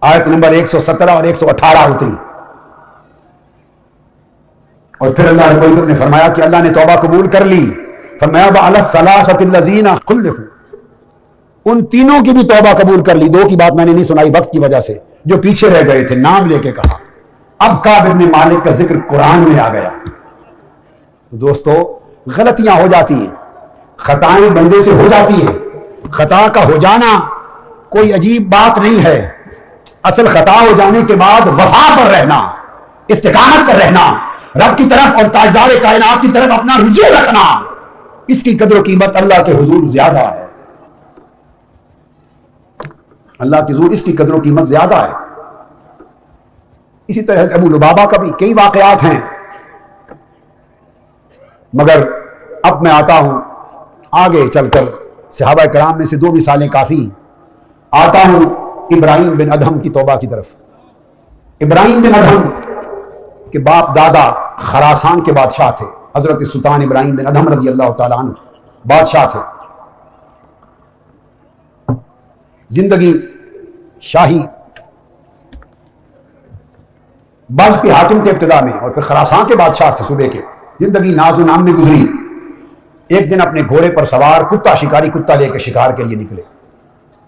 آیت نمبر 117 اور 118 اتری، اور پھر اللہ رب العزت نے فرمایا کہ اللہ نے توبہ قبول کر لی، فرمایا وَعَلَى الثَّلَاثَةِ الَّذِينَ خُلِّفُوا، ان تینوں کی بھی توبہ قبول کر لی۔ دو کی بات میں نے نہیں سنائی وقت کی وجہ سے، جو پیچھے رہ گئے تھے نام لے کے کہا۔ اب کعب ابن مالک کا ذکر قرآن میں آ گیا۔ دوستو غلطیاں ہو جاتی ہیں، خطائیں بندے سے ہو جاتی ہیں، خطا کا ہو جانا کوئی عجیب بات نہیں ہے، اصل خطا ہو جانے کے بعد وفا پر رہنا، استقامت پر رہنا، رب کی طرف اور تاجدار کائنات کی طرف اپنا رجوع رکھنا، اس کی قدر و قیمت اللہ کے حضور زیادہ ہے، اللہ کے حضور اس کی قدر و قیمت زیادہ ہے۔ اسی طرح ابو لبابہ کا بھی کئی واقعات ہیں، مگر اب میں آتا ہوں آگے چل کر صحابہ کرام میں سے دو مثالیں کافی، آتا ہوں ابراہیم بن ادہم کی توبہ کی طرف۔ ابراہیم بن ادہم کے باپ دادا خراسان کے بادشاہ تھے، حضرت سلطان ابراہیم بن ادہم رضی اللہ تعالیٰ عنہ بادشاہ تھے، زندگی شاہی بلخ کے حاکم تھے ابتدا میں، اور پھر خراسان کے بادشاہ تھے صوبے کے، زندگی ناز و نام میں گزری۔ ایک دن اپنے گھوڑے پر سوار کتا شکاری کتا لے کے شکار کے لیے نکلے،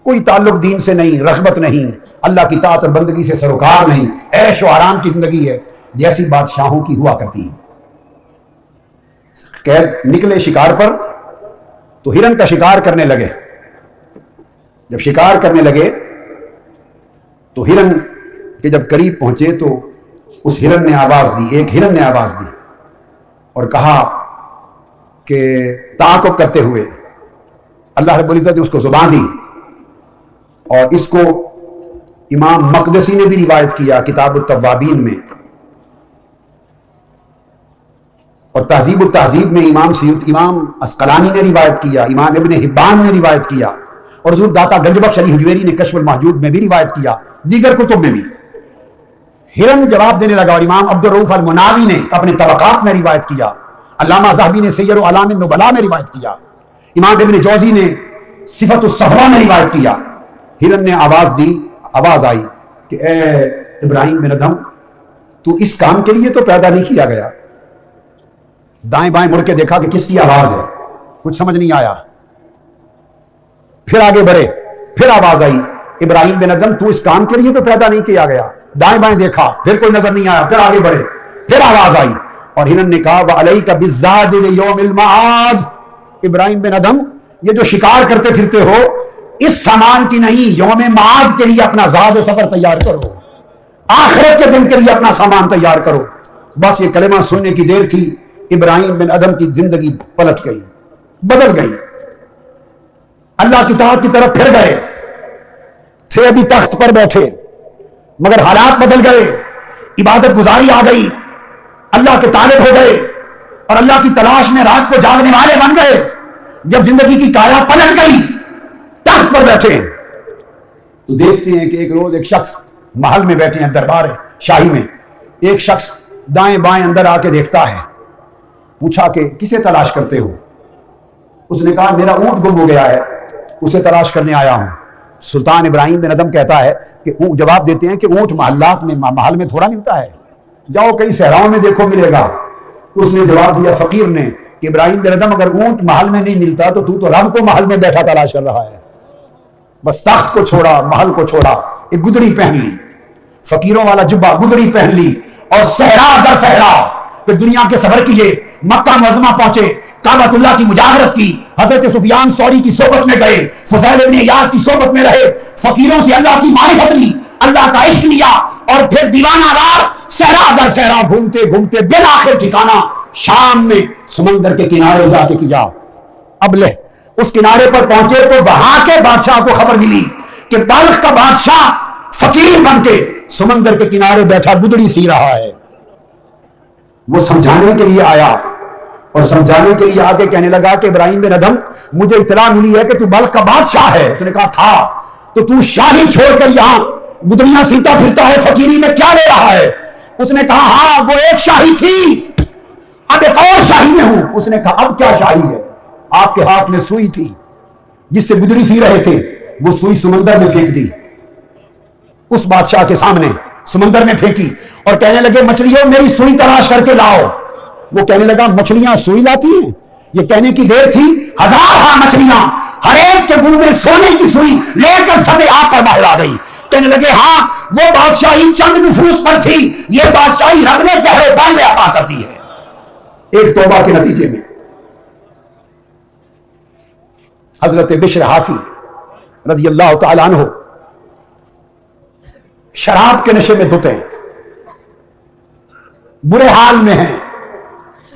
کوئی تعلق دین سے نہیں، رغبت نہیں، اللہ کی طاعت اور بندگی سے سروکار نہیں، عیش و آرام کی زندگی ہے جیسی بادشاہوں کی ہوا کرتی ہے۔ نکلے شکار پر تو ہرن کا شکار کرنے لگے، جب شکار کرنے لگے تو ہرن کے جب قریب پہنچے تو اس ہرن نے آواز دی، ایک ہرن نے آواز دی اور کہا کہ تعاقب کرتے ہوئے اللہ رب العزت نے اس کو زبان دی، اور اس کو امام مقدسی نے بھی روایت کیا کتاب التوابین میں، اور تہذیب التہذیب میں امام اسقلانی نے روایت کیا، امام ابن حبان نے روایت کیا، اور حضور داتا گنج بخش علی حجویری نے کشف المحجوب میں بھی روایت کیا، دیگر کتب میں بھی۔ ہرن جواب دینے لگا، اور امام عبدالرؤوف المناوی نے اپنے طبقات میں روایت کیا، علامہ ذہبی نے سیر اعلام النبلاء میں روایت کیا، امام ابن جوزی نے صفت الصفوہ میں روایت کیا۔ ہرن نے آواز دی، آواز آئی کہ اے ابراہیم بن ادہم، تو اس کام کے لیے تو پیدا نہیں کیا گیا۔ دائیں بائیں مڑ کے دیکھا کہ کس کی آواز ہے، کچھ سمجھ نہیں آیا، پھر آگے بڑھے، پھر آواز آئی ابراہیم بن ادہم تو اس کام کے لیے تو پیدا نہیں کیا گیا۔ دائیں بائیں دیکھا، پھر کوئی نظر نہیں آیا، پھر آگے بڑھے، پھر آواز آئی، اور ہرن نے کہا وَعَلَيْكَ بِالزَّادِ لِيَوْمِ الْمَعَادِ، ابراہیم بن ادہم یہ جو شکار کرتے پھرتے ہو اس سامان کی نہیں، یوم معاد کے لیے اپنا زاد و سفر تیار کرو، آخرت کے دن کے لیے اپنا سامان تیار کرو۔ بس یہ کلمہ سننے کی دیر تھی، ابراہیم بن ادہم کی زندگی پلٹ گئی، بدل گئی، اللہ کی طاعت کی طرف پھر گئے تھے، ابھی تخت پر بیٹھے مگر حالات بدل گئے، عبادت گزاری آ گئی، اللہ کے طالب ہو گئے، اور اللہ کی تلاش میں رات کو جاگنے والے بن گئے۔ جب زندگی کی کایا پلٹ گئی، تخت پر بیٹھے تو دیکھتے ہیں کہ ایک روز ایک شخص محل میں بیٹھے ہیں، دربار شاہی میں، ایک شخص دائیں بائیں اندر آ کے دیکھتا ہے، پوچھا کہ کسے تلاش کرتے ہو؟ اس نے کہا میرا اونٹ گم ہو گیا ہے، اسے تلاش کرنے آیا ہوں۔ سلطان ابراہیم بن ادہم کہتا ہے کہ جواب دیتے ہیں کہ اونٹ محلات میں محل میں تھوڑا ملتا ہے، جاؤ کئی صحراؤں میں دیکھو ملے گا۔ اس نے جواب دیا فقیر نے کہ ابراہیم بن ادہم اگر اونٹ محل میں نہیں ملتا تو تو رب کو محل میں بیٹھا تلاش کر رہا ہے۔ بس تخت کو چھوڑا، محل کو چھوڑا، ایک گدڑی پہن لی، فقیروں والا جبہ گدڑی پہن لی، اور صحرا در صحرا پھر دنیا کے سفر کیے، مکہ معظمہ پہنچے، کعبۃ اللہ کی مجاورت کی، حضرت سفیان ثوری کی صحبت میں گئے، فضیل ابن ایاز کی صحبت میں رہے، فقیروں سے اللہ کی معرفت لی، اللہ کا عشق لیا، اور پھر دیوانہ وار صحرا در صحرا گھومتے گھومتے بالآخر ٹھکانہ شام میں سمندر کے کنارے جا کے کیا۔ اب لے اس کنارے پر پہنچے تو وہاں کے بادشاہ کو خبر ملی کہ بلخ کا بادشاہ فقیر بن کے سمندر کے کنارے بیٹھا گدڑی سی رہا ہے. وہ سمجھانے کے لیے آیا اور سمجھانے کے لیے آ کے کہنے لگا کہ ابراہیم بن ادھم مجھے اطلاع ملی ہے کہ تو بلخ کا بادشاہ ہے. اس نے کہا تھا. تو شاہی چھوڑ کر یہاں گدڑیاں سیتا پھرتا ہے, فقیری میں کیا لے رہا ہے؟ اس نے کہا ہاں وہ ایک شاہی تھی, اب ایک اور شاہی میں ہوں. اس نے کہا اب کیا شاہی ہے؟ آپ کے ہاتھ میں سوئی تھی جس سے گدڑی سی رہے تھے, وہ سوئی سمندر میں پھینک دی. اس بادشاہ کے سامنے سمندر میں پھینکی اور کہنے لگے مچھلیوں میری سوئی تلاش کر کے لاؤ. وہ کہنے لگا مچھلیاں سوئی لاتی ہیں؟ یہ کہنے کی دیر تھی, ہزار مچھلیاں ہر ایک کے منہ میں سونے کی سوئی لے کر سطح آگ پر باہر آ گئی. کہنے لگے ہاں وہ بادشاہی چند نفوس پر تھی, یہ بادشاہی رب نے پہرے باندھے عطا کر دی ہے. ایک توبہ کے نتیجے میں حضرت بشر حافی رضی اللہ تعالیٰ عنہ شراب کے نشے میں دھتے ہیں, برے حال میں ہیں,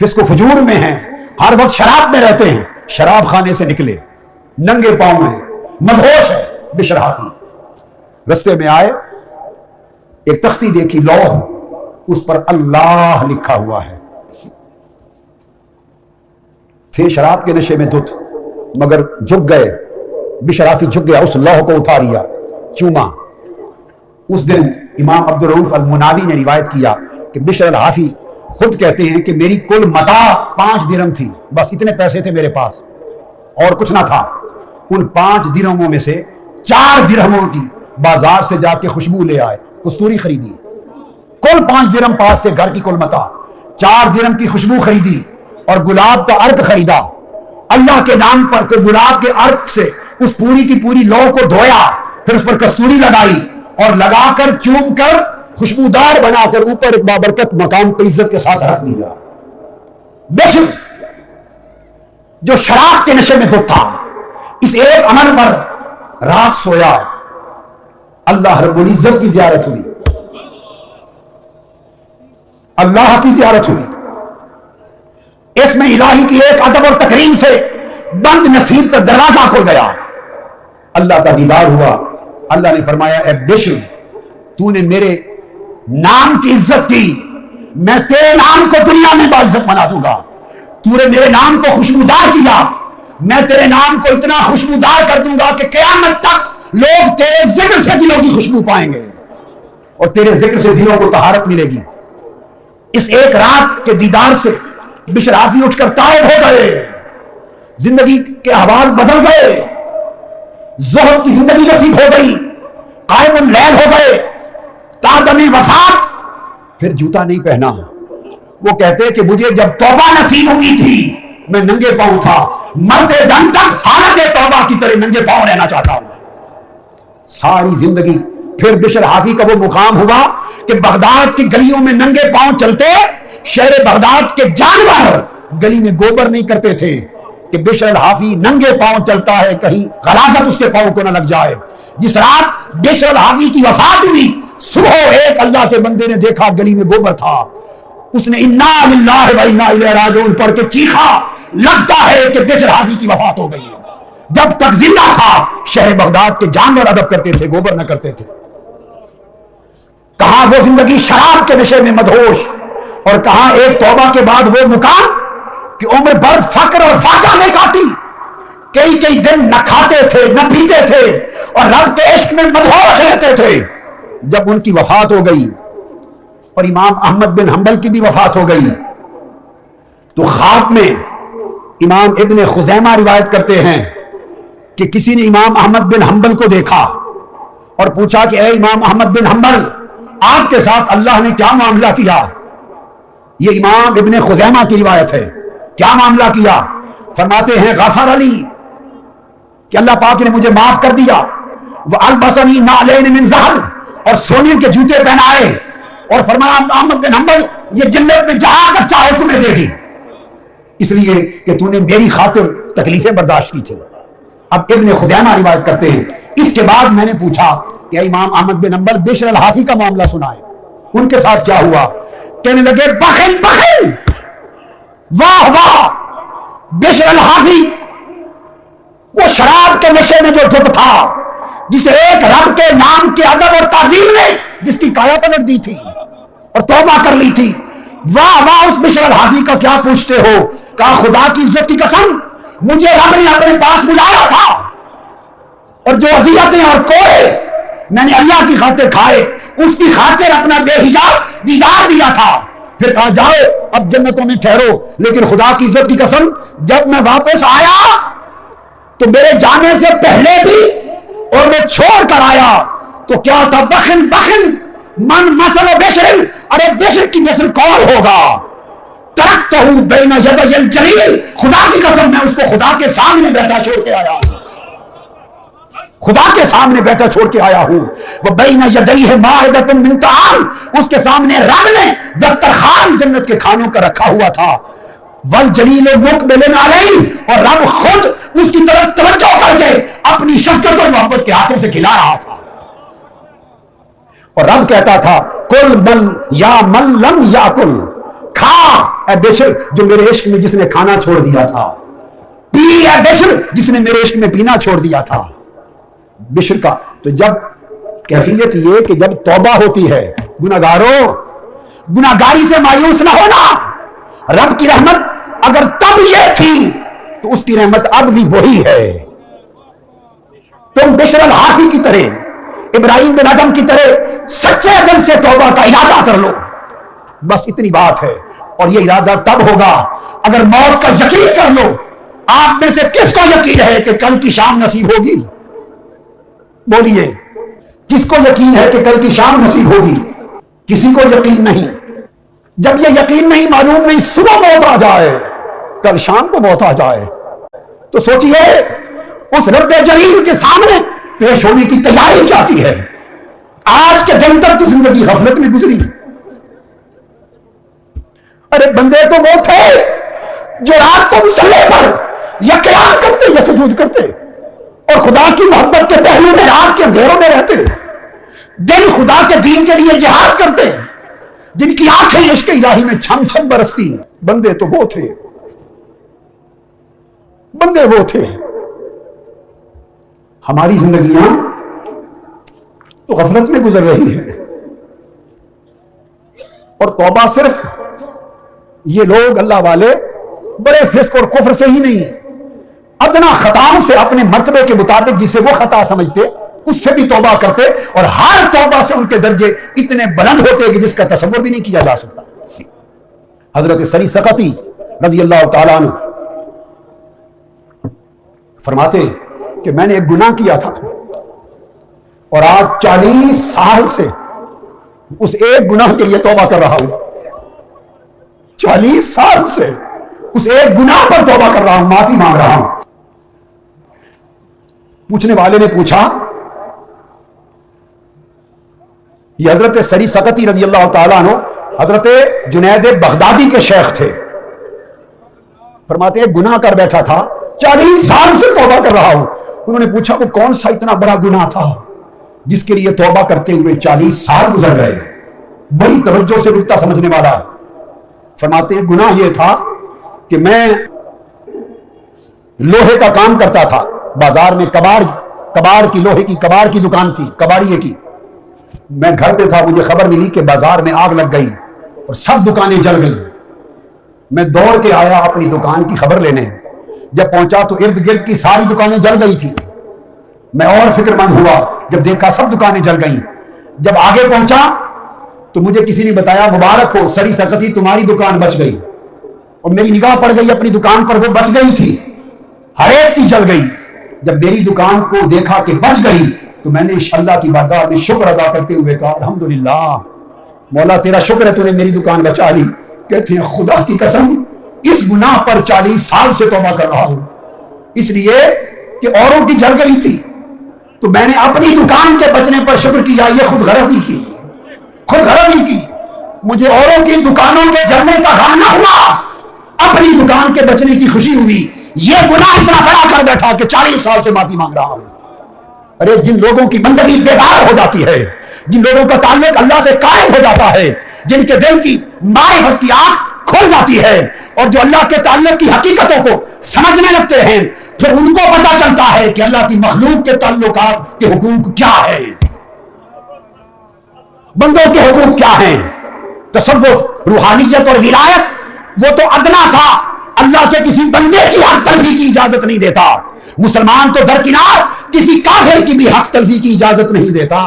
فسق و فجور میں ہیں, ہر وقت شراب میں رہتے ہیں. شراب خانے سے نکلے ننگے پاؤں میں, مدہوش ہے بشر حافی. رستے میں آئے, ایک تختی دیکھی, لوح, اس پر اللہ لکھا ہوا ہے. تھے شراب کے نشے میں دھت مگر جھک گئے. بشر حافی جھک گیا, اس لوح کو اٹھا لیا, چوما. اس دن امام عبدالرؤوف المناوی نے روایت کیا کہ بشر الحافی خود کہتے ہیں کہ میری کل متاع 5 درہم تھی, بس اتنے پیسے تھے میرے پاس اور کچھ نہ تھا. ان 5 درہموں میں سے 4 درہموں کی بازار سے جا کے خوشبو لے آئے, کستوری خریدی. کل 5 درہم پاس تھے, گھر کی کل متاع. 4 درہم کی خوشبو خریدی اور گلاب کا عرق خریدا اللہ کے نام پر. تو گلاب کے عرق سے اس پوری کی پوری لو کو دھویا, پھر اس پر کستوری لگائی اور لگا کر چوم کر خوشبودار بنا کر اوپر ایک بابرکت مقام پہ عزت کے ساتھ رکھ دیا. بشر جو شراب کے نشے میں دھت تھا, اس ایک عمل پر رات سویا, اللہ رب العزت کی زیارت ہوئی, اللہ کی زیارت ہوئی. اس میں الہی کی ایک ادب اور تکریم سے بند نصیب کا دروازہ کھل گیا, اللہ کا دیدار ہوا. اللہ نے فرمایا اے بشر تو نے میرے نام کی عزت کی, میں تیرے نام کو دنیا میں باعزت بنا دوں گا. تو نے میرے نام کو خوشبودار کیا, میں تیرے نام کو اتنا خوشبودار کر دوں گا کہ قیامت تک لوگ تیرے ذکر سے دلوں کی خوشبو پائیں گے اور تیرے ذکر سے دلوں کو طہارت ملے گی. اس ایک رات کے دیدار سے بشر حافی اٹھ کر تائب ہو گئے, زندگی کے احوال بدل گئے, زہد کی زندگی نصیب ہو گئی, قائم اللیل ہو گئے, تادم وفات. پھر جوتا نہیں پہنا. وہ کہتے کہ مجھے جب توبہ نصیب ہوئی تھی میں ننگے پاؤں تھا, مرتے دم تک حالت توبہ کی طرح ننگے پاؤں رہنا چاہتا ہوں. ساری زندگی پھر بشر حافی کا وہ مقام ہوا کہ بغداد کی گلیوں میں ننگے پاؤں چلتے. شہر بغداد کے جانور گلی میں گوبر نہیں کرتے تھے کہ بشر الحافی ننگے پاؤں چلتا ہے, کہیں غلاظت اس کے پاؤں کو نہ لگ جائے. جس رات بشر الحافی کی وفات ہوئی, صبح ایک اللہ کے بندے نے دیکھا گلی میں گوبر تھا. اس نے انا للہ و انا الیہ راجعون پڑھ کے چیخا, لگتا ہے کہ بشر حافی کی وفات ہو گئی. جب تک زندہ تھا شہر بغداد کے جانور ادب کرتے تھے, گوبر نہ کرتے تھے. کہاں وہ زندگی شراب کے نشے میں مدہوش, اور کہاں ایک توبہ کے بعد وہ مقام کہ عمر بھر فقر اور فاقہ میں کاٹی, کئی دن نہ کھاتے تھے نہ پیتے تھے اور رب کے عشق میں مدہوش رہتے تھے. جب ان کی وفات ہو گئی اور امام احمد بن حنبل کی بھی وفات ہو گئی, تو خواب میں امام ابن خزیمہ روایت کرتے ہیں کہ کسی نے امام احمد بن حنبل کو دیکھا اور پوچھا کہ اے امام احمد بن حنبل, آپ کے ساتھ اللہ نے کیا معاملہ کیا؟ یہ امام ابن خزیمہ کی روایت ہے. کیا معاملہ کیا؟ فرماتے ہیں غفر علی کہ اللہ پاک نے مجھے معاف کر دیا, وَأَلْبَسَنِي نَعْلَيْنِ مِنْ ذَهَبٍ, اور سونے کے جوتے پہنائے, اور فرمایا احمد بن حنبل یہ جنت میں جہاں تک چاہو تمہیں دے دی, اس لیے کہ تو نے میری خاطر تکلیفیں برداشت کی تھی. اب ابن خزیمہ روایت کرتے ہیں اس کے بعد میں نے پوچھا کہ امام احمد بن حنبل بشر الحافی کا معاملہ سنائے, ان کے ساتھ کیا ہوا؟ کہنے لگے بخل بخل, واہ واہ, بشر الحافی وہ شراب کے نشے میں جو دھت تھا, جسے ایک رب کے نام کے ادب اور تعظیم نے جس کی کایا پلٹ دی تھی اور توبہ کر لی تھی. واہ واہ اس بشر الحافی کا کیا پوچھتے ہو. کہا خدا کی عزت کی قسم مجھے رب نے اپنے پاس بلایا تھا اور جو اذیتیں اور کوڑے میں نے اللہ کی خاطر کھائے اس کی خاطر اپنا بے حجاب دیدار دیا تھا. پھر کہا جاؤ اب جنتوں میں ٹھہرو. لیکن خدا کی عزت کی قسم جب میں واپس آیا تو میرے جانے سے پہلے بھی اور میں چھوڑ کر آیا تو کیا تھا بخن بخن من مسل و بشر. ارے بشر کی نسل کون ہوگا. ترکتہ بین یدی الجلیل. خدا کی قسم میں اس کو خدا کے سامنے بیٹھا چھوڑ کے آیا ہوں. خدا کے سامنے بیٹھا چھوڑ کے آیا ہوں. وہ بین یدیہ مائدۃ من طعام. اس کے سامنے رب نے دسترخوان جنت کے کھانوں کا رکھا ہوا تھا. والجلیل مقبل علیہ. اور رب خود اس کی طرف توجہ کر کے اپنی شفقت اور محبت کے ہاتھوں سے کھلا رہا تھا. اور رب کہتا تھا کل من یا من لم یاکل. کھا اے بشر جو میرے عشق میں جس نے کھانا چھوڑ دیا تھا. پی اے بشر جس نے میرے عشق میں پینا چھوڑ دیا تھا. بشر کا تو جب کیفیت یہ کہ جب توبہ ہوتی ہے گناہگاروں گناہگاری سے مایوس نہ ہونا. رب کی رحمت اگر تب یہ تھی تو اس کی رحمت اب بھی وہی ہے. تم بشر الحافی کی طرح ابراہیم بن ادم کی طرح سچے دل سے توبہ کا ارادہ کر لو. بس اتنی بات ہے. اور یہ ارادہ تب ہوگا اگر موت کا یقین کر لو. آپ میں سے کس کو یقین ہے کہ کل کی شام نصیب ہوگی؟ بولیے کس کو یقین ہے کہ کل کی شام نصیب ہوگی؟ کسی کو یقین نہیں. جب یہ یقین نہیں معلوم نہیں صبح موت آ جائے کل شام کو موت آ جائے تو سوچئے اس رب جلیل کے سامنے پیش ہونے کی تیاری کیا کی ہے. آج کے دن تک تو زندگی غفلت میں گزری. ارے بندے تو وہ تھے جو رات کو مصلی پر یا قیام کرتے یا سجود کرتے اور خدا کی محبت کے پہلو میں رات کے اندھیروں میں رہتے. دن خدا کے دین کے لیے جہاد کرتے جن کی آنکھیں عشق الہی میں چھم چھم برستی. بندے تو وہ تھے. بندے وہ تھے. ہماری زندگیاں تو غفلت میں گزر رہی ہیں. اور توبہ صرف یہ لوگ اللہ والے بڑے فسق اور کفر سے ہی نہیں ادنا خطاؤں سے اپنے مرتبے کے مطابق جسے وہ خطا سمجھتے اس سے بھی توبہ کرتے. اور ہر توبہ سے ان کے درجے اتنے بلند ہوتے کہ جس کا تصور بھی نہیں کیا جا سکتا. حضرت سری سقطی رضی اللہ تعالیٰ عنہ فرماتے کہ میں نے ایک گناہ کیا تھا اور آج 40 سال سے اس ایک گناہ کے لیے توبہ کر رہا ہوں. 40 سال سے اس ایک گناہ پر توبہ کر رہا ہوں, معافی مانگ رہا ہوں. پوچھنے والے نے پوچھا یہ حضرت سری سقطی رضی اللہ تعالیٰ عنہ حضرت جنید بغدادی کے شیخ تھے. فرماتے ہیں گناہ کر بیٹھا تھا 40 سال سے توبہ کر رہا ہوں. انہوں نے پوچھا وہ کون سا اتنا بڑا گناہ تھا جس کے لیے توبہ کرتے ہوئے 40 سال گزر گئے؟ بڑی توجہ سے رکتا سمجھنے والا. فرماتے ہیں گناہ یہ تھا کہ میں لوہے کا کام کرتا تھا. بازار میں کباڑ کی لوہے کی کباڑ کی دکان تھی, کباڑیے کی. میں گھر پہ تھا, مجھے خبر ملی کہ بازار میں آگ لگ گئی اور سب دکانیں جل گئیں. میں دوڑ کے آیا اپنی دکان کی خبر لینے. جب پہنچا تو ارد گرد کی ساری دکانیں جل گئی تھی. میں اور فکر مند ہوا جب دیکھا سب دکانیں جل گئیں. جب آگے پہنچا تو مجھے کسی نے بتایا مبارک ہو سری سقطی تمہاری دکان بچ گئی. اور میری نگاہ پڑ گئی اپنی دکان پر, وہ بچ گئی تھی, ہر ایک کی جل گئی. جب میری دکان کو دیکھا کہ بچ گئی تو میں نے اللہ کی بارگاہ میں شکر ادا کرتے ہوئے کہا الحمدللہ مولا تیرا شکر ہے تو نے میری دکان بچا لی. کہتے ہیں خدا کی قسم اس گناہ پر 40 سال سے توبہ کر رہا ہوں, اس لیے کہ اوروں کی جل گئی تھی تو میں نے اپنی دکان کے بچنے پر شکر کیا. یہ خود غرضی کی, خود غرضی کی. مجھے اوروں کی دکانوں کے جلنے کا غم نہ ہوا, اپنی دکان کے بچنے کی خوشی ہوئی. یہ گناہ اتنا بڑا کر بیٹھا کہ 40 سال سے معافی مانگ رہا ہوں. ارے جن لوگوں کی بندگی بیدار ہو جاتی ہے, جن لوگوں کا تعلق اللہ سے قائم ہو جاتا ہے, جن کے دل کی معرفت کی آنکھ کھل جاتی ہے اور جو اللہ کے تعلق کی حقیقتوں کو سمجھنے لگتے ہیں پھر ان کو پتا چلتا ہے کہ اللہ کی مخلوق کے تعلقات کے حقوق کیا ہیں، بندوں کے حقوق کیا ہیں۔ تصوف، روحانیت اور ولایت وہ تو ادنا سا اللہ کے کسی بندے کی حق تلفی کی اجازت نہیں دیتا، مسلمان تو درکنار کسی کافر کی بھی حق تلفی کی اجازت نہیں دیتا۔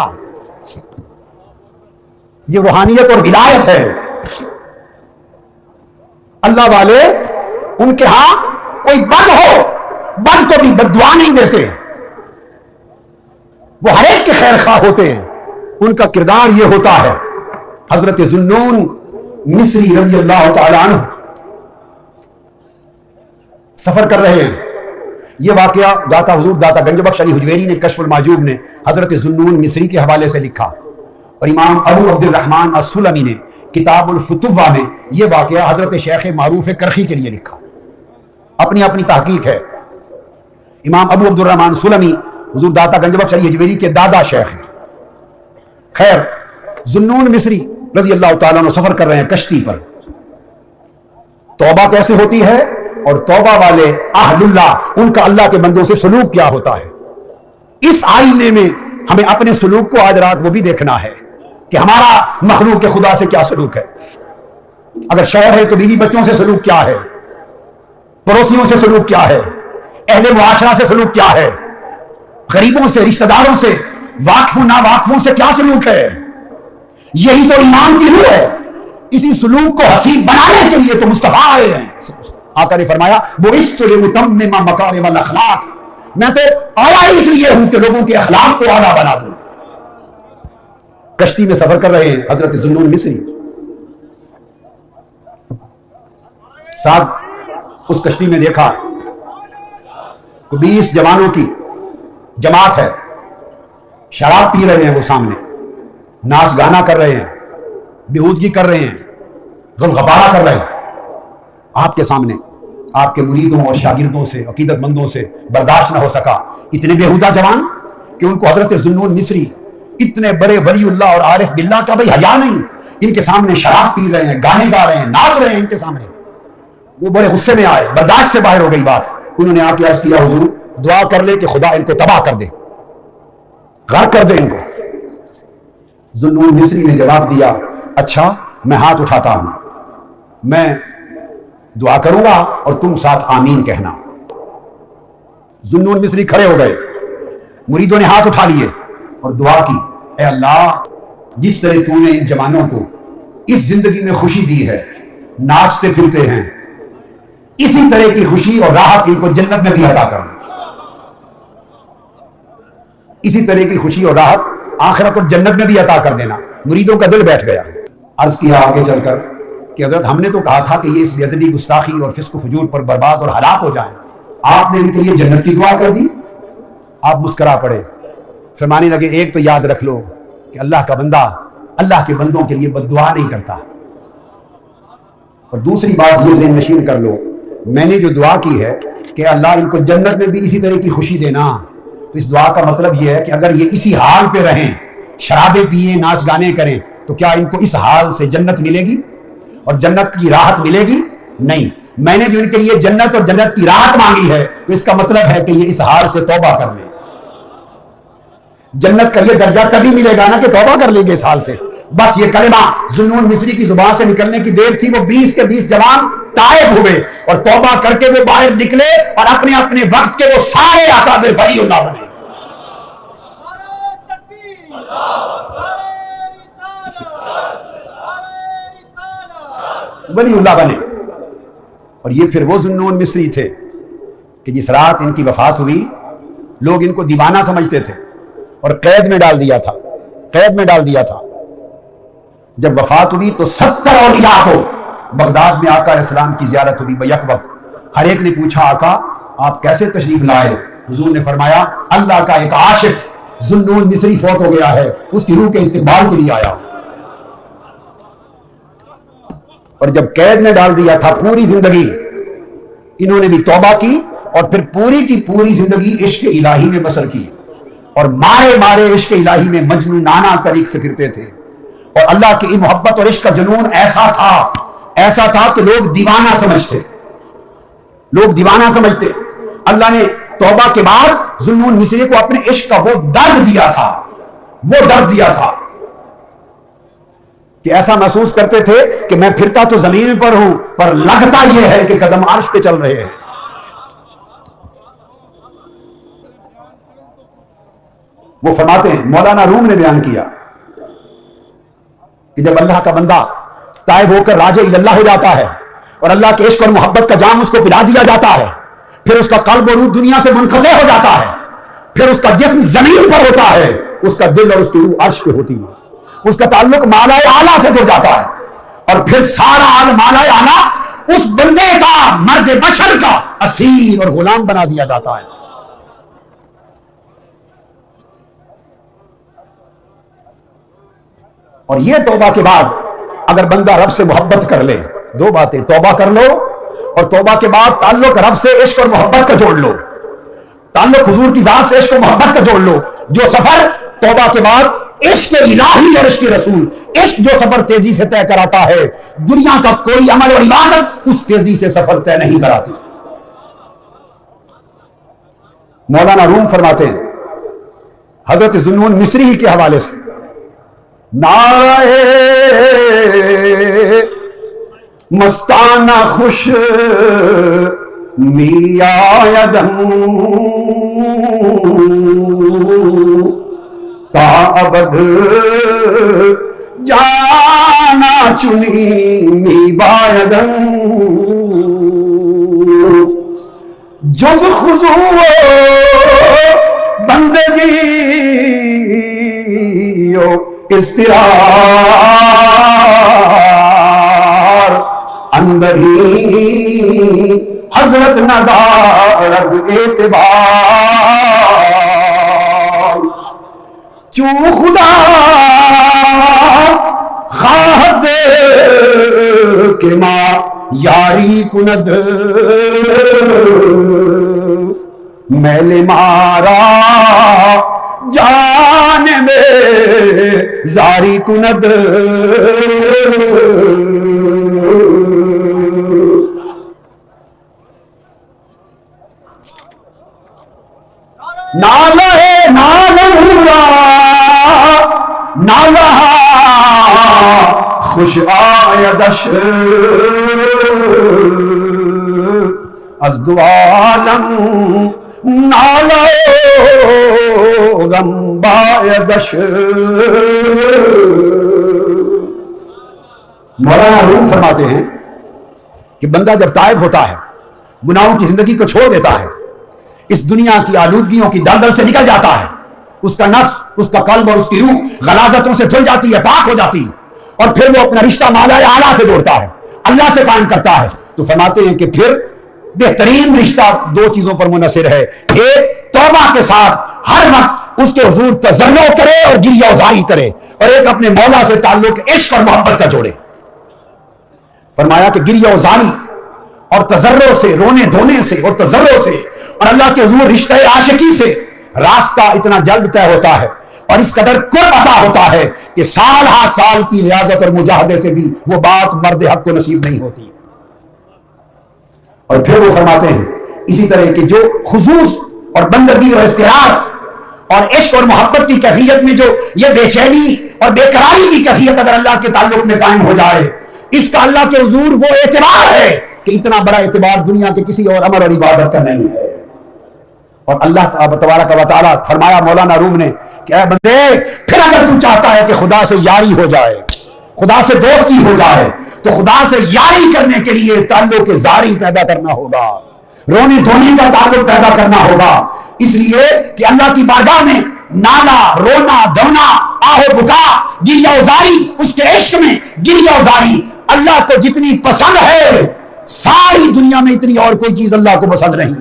یہ روحانیت اور ولایت ہے۔ اللہ والے ان کے ہاں کوئی بد ہو، بد کو بھی بد دعا نہیں دیتے، وہ ہر ایک کے خیر خواہ ہوتے ہیں، ان کا کردار یہ ہوتا ہے۔ حضرت ذوالنون مصری رضی اللہ تعالی عنہ سفر کر رہے ہیں۔ یہ واقعہ داتا حضور داتا گنج بخش علی حجویری نے کشف المعجوب نے حضرت ذوالنون مصری کے حوالے سے لکھا، اور امام ابو عبد الرحمن السلمی نے کتاب الفتوہ میں یہ واقعہ حضرت شیخ معروف کرخی کے لیے لکھا، اپنی اپنی تحقیق ہے۔ امام ابو عبد الرحمن سلمی حضور داتا گنج بخش علی حجویری کے دادا شیخ ہیں۔ خیر، ذوالنون مصری رضی اللہ تعالیٰ عنہ سفر کر رہے ہیں کشتی پر۔ توبہ کیسے ہوتی ہے اور توبہ والے اہل اللہ ان کا اللہ کے بندوں سے سلوک کیا ہوتا ہے، اس آئینے میں ہمیں اپنے سلوک کو آج رات وہ بھی دیکھنا ہے کہ ہمارا مخلوق کے خدا سے کیا سلوک ہے۔ اگر شوہر ہے تو بیوی بچوں سے سلوک کیا ہے، پڑوسیوں سے سلوک کیا ہے، اہل معاشرہ سے سلوک کیا ہے، غریبوں سے، رشتہ داروں سے، واقفوں ناواقفوں سے کیا سلوک ہے۔ یہی تو ایمان کی روح ہے۔ اسی سلوک کو حسین بنانے کے لیے تو مصطفیٰ آئے ہیں۔ آقا نے فرمایا بُعِثْتُ لِأُتَمِّمَ مَكَارِمَ الْأَخْلَاقِ، میں تو آیا اس لیے ہوں کہ لوگوں کے اخلاق کو اعلیٰ بنا دوں۔ کشتی میں سفر کر رہے ہیں حضرت ذوالنون مصری، ساتھ اس کشتی میں دیکھا 20 جوانوں کی جماعت ہے، شراب پی رہے ہیں، وہ سامنے ناچ گانا کر رہے ہیں، بےہودگی کر رہے ہیں، غلغبارہ کر رہے ہیں۔ آپ کے سامنے آپ کے مریدوں اور شاگردوں سے، عقیدت مندوں سے برداشت نہ ہو سکا، اتنے بےہودہ جوان کہ ان کو حضرت ذوالنون مصری اتنے بڑے ولی اللہ اور عارف باللہ کا بھائی حیا نہیں، ان کے سامنے شراب پی رہے ہیں، گانے گا رہے ہیں، ناچ رہے ہیں ان کے سامنے۔ وہ بڑے غصے میں آئے، برداشت سے باہر ہو گئی بات۔ انہوں نے آ کے عرض کیا حضور دعا کر لے کہ خدا ان کو تباہ کر دے، غرق کر دے ان کو۔ ذوالنون مصری نے جواب دیا اچھا میں ہاتھ اٹھاتا ہوں، میں دعا کروں گا اور تم ساتھ آمین کہنا۔ ذوالنون مصری کھڑے ہو گئے، مریدوں نے ہاتھ اٹھا لیے اور دعا کی، اے اللہ جس طرح تو نے ان جوانوں کو اس زندگی میں خوشی دی ہے، ناچتے پھرتے ہیں، اسی طرح کی خوشی اور راحت ان کو جنت میں بھی عطا کرنا، اسی طرح کی خوشی اور راحت آخرت اور جنت میں بھی عطا کر دینا۔ مریدوں کا دل بیٹھ گیا۔ عرض کیا آگے چل کر کہ حضرت ہم نے تو کہا تھا کہ یہ اس بے ادبی، گستاخی اور فسق و فجور پر برباد اور ہلاک ہو جائیں، آپ نے ان کے لیے جنت کی دعا کر دی۔ آپ مسکرا پڑے، فرمانے لگے ایک تو یاد رکھ لو کہ اللہ کا بندہ اللہ کے بندوں کے لیے بد دعا نہیں کرتا، اور دوسری بات یہ ذہن نشین کر لو میں نے جو دعا کی ہے کہ اللہ ان کو جنت میں بھی اسی طرح کی خوشی دینا، تو اس دعا کا مطلب یہ ہے کہ اگر یہ اسی حال پہ رہیں، شرابیں پیئیں، ناچ گانے کریں، تو کیا ان کو اس حال سے جنت ملے گی اور جنت کی راحت ملے گی؟ نہیں۔ میں نے جو ان کے لیے جنت اور جنت کی راحت مانگی ہے تو اس کا مطلب ہے کہ یہ اس حال سے توبہ کر لیں۔ جنت کا یہ درجہ تبھی ملے گا نا کہ توبہ کر لیں گے اس حال سے۔ بس یہ کلمہ ذوالنون مصری کی زبان سے نکلنے کی دیر تھی، وہ 20 کے 20 جوان تائب ہوئے اور توبہ کر کے وہ باہر نکلے اور اپنے اپنے وقت کے وہ سارے اکابر ولی اللہ بنے۔ ولی اللہ بنے۔ اور یہ پھر وہ ذوالنون مصری تھے کہ جس رات ان کی وفات ہوئی لوگ ان کو دیوانہ سمجھتے تھے اور قید میں ڈال دیا تھا، قید میں ڈال دیا تھا۔ جب وفات ہوئی تو 70 اولیاء کو بغداد میں آقا علیہ السلام کی زیارت ہوئی بیک وقت۔ ہر ایک نے پوچھا آقا آپ کیسے تشریف لائے؟ حضور نے فرمایا اللہ کا ایک عاشق ذوالنون مصری فوت ہو گیا ہے، اس کی روح کے استقبال کے لیے آیا۔ اور جب قید میں ڈال دیا تھا پوری زندگی انہوں نے بھی توبہ کی اور پھر پوری کی پوری زندگی عشق الہی میں بسر کی، اور مارے مارے عشق الہی میں مجنونانہ طریق سے پھرتے تھے، اور اللہ کی محبت اور عشق کا جنون ایسا تھا کہ لوگ دیوانہ سمجھتے، لوگ دیوانہ سمجھتے۔ اللہ نے توبہ کے بعد ذو النون مصری کو اپنے عشق کا وہ درد دیا تھا، وہ درد دیا تھا کہ ایسا محسوس کرتے تھے کہ میں پھرتا تو زمین پر ہوں پر لگتا یہ ہے کہ قدم عرش پہ چل رہے ہیں۔ وہ فرماتے ہیں، مولانا روم نے بیان کیا کہ جب اللہ کا بندہ تائب ہو کر راجع اللہ ہو جاتا ہے اور اللہ کے عشق اور محبت کا جام اس کو پلا دیا جاتا ہے، پھر اس کا قلب اور روح دنیا سے منقطع ہو جاتا ہے، پھر اس کا جسم زمین پر ہوتا ہے، اس کا دل اور اس کی روح عرش پہ ہوتی ہے، اس کا تعلق مالا اعلیٰ سے جڑ جاتا ہے، اور پھر سارا عالم مالا اعلیٰ اس بندے کا، مرد بشر کا اسیر اور غلام بنا دیا جاتا ہے۔ اور یہ توبہ کے بعد اگر بندہ رب سے محبت کر لے، دو باتیں، توبہ کر لو اور توبہ کے بعد تعلق رب سے عشق اور محبت کا جوڑ لو، تعلق حضور کی ذات سے عشق و محبت کا جوڑ لو۔ جو سفر توبہ کے بعد عشق الہی اور عشق رسول، عشق جو سفر تیزی سے طے کراتا ہے، دنیا کا کوئی عمل اور عبادت اس تیزی سے سفر طے نہیں کراتی۔ مولانا روم فرماتے ہیں حضرت ذو النون مصری ہی کے حوالے سے، نعرہ مستانہ خوش میادم تا ابد جانا چنی می بایدم جز خضوع بندگی استرار اندر ہی حضرت ندارد اعتبار چوں خدا خواہد کہ ماں یاری کند میل مارا جان میں زاری کند نالہ نالہ نالہ خوش آیدش از دو عالم نالہ غم بایدش۔ مولانا روم فرماتے ہیں کہ بندہ جب تائب ہوتا ہے، گناہوں کی زندگی کو چھوڑ دیتا ہے، اس دنیا کی آلودگیوں کی دلدل سے نکل جاتا ہے، اس کا نفس، اس کا قلب اور اس کی روح غلاظتوں سے دھل جاتی ہے، پاک ہو جاتی ہے، اور پھر وہ اپنا رشتہ مالا اعلیٰ سے جوڑتا ہے، اللہ سے قائم کرتا ہے، تو فرماتے ہیں کہ پھر بہترین رشتہ دو چیزوں پر منحصر ہے، ایک توبہ کے ساتھ ہر وقت اس کے حضور تضرع کرے اور گریہ وزاری کرے، اور ایک اپنے مولا سے تعلق عشق اور محبت کا جوڑے۔ فرمایا کہ گریہ وزاری اور تضرع سے، رونے دھونے سے اور تضرع سے اور اللہ کے حضور رشتہ عاشقی سے راستہ اتنا جلد طے ہوتا ہے اور اس قدر قرب عطا ہوتا ہے کہ سال ہا سال کی ریاضت اور مجاہدے سے بھی وہ بات مرد حق کو نصیب نہیں ہوتی۔ اور پھر وہ فرماتے ہیں اسی طرح کہ جو خصوص اور بندگی اور اضطرار اور عشق اور محبت کی کیفیت میں جو یہ بے چینی اور بے قراری کی کیفیت اگر اللہ کے تعلق میں قائم ہو جائے، اس کا اللہ کے حضور وہ اعتبار ہے کہ اتنا بڑا اعتبار دنیا کے کسی اور عمل اور عبادت کا نہیں ہے۔ اور اللہ تبارک و تعالیٰ فرمایا مولانا روم نے کہ اے بندے، پھر اگر تو چاہتا ہے کہ خدا سے یاری ہو جائے، خدا سے دوستی ہو جائے، تو خدا سے یاری کرنے کے لیے تعلق زاری پیدا کرنا ہوگا، رونے دھونے کا تعلق پیدا کرنا ہوگا، اس لیے کہ اللہ کی بارگاہ میں نالا، رونا دھونا، آہ بکا، گریہ وزاری، اس کے عشق میں گریہ وزاری اللہ کو جتنی پسند ہے، ساری دنیا میں اتنی اور کوئی چیز اللہ کو پسند نہیں۔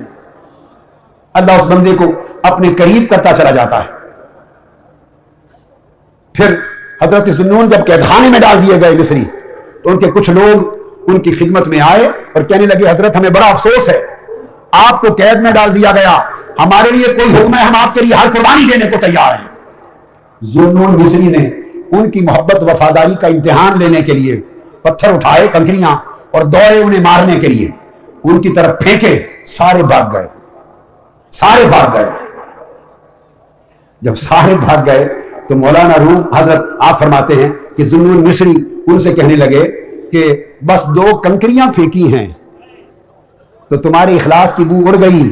اللہ اس بندے کو اپنے قریب کرتا چلا جاتا ہے۔ پھر حضرت ذو النون جب قید خانے میں ڈال دیے گئے مصری، تو ان کے کچھ لوگ ان کی خدمت میں آئے اور کہنے لگے حضرت ہمیں بڑا افسوس ہے، آپ کو قید میں ڈال دیا گیا، ہمارے لیے کوئی حکم ہے، ہم آپ کے لیے ہر قربانی دینے کو تیار ہیں۔ ذو النون مصری نے ان کی محبت وفاداری کا امتحان لینے کے لیے پتھر اٹھائے، کنکریاں، اور دوڑے انہیں مارنے کے لیے، ان کی طرف پھینکے، سارے بھاگ گئے، سارے بھاگ گئے. جب سارے بھاگ گئے تو مولانا روم حضرت آپ فرماتے ہیں کہ ذوالنور مصری ان سے کہنے لگے کہ بس 2 کنکریاں پھینکی ہیں تو تمہارے اخلاص کی بو اڑ گئی.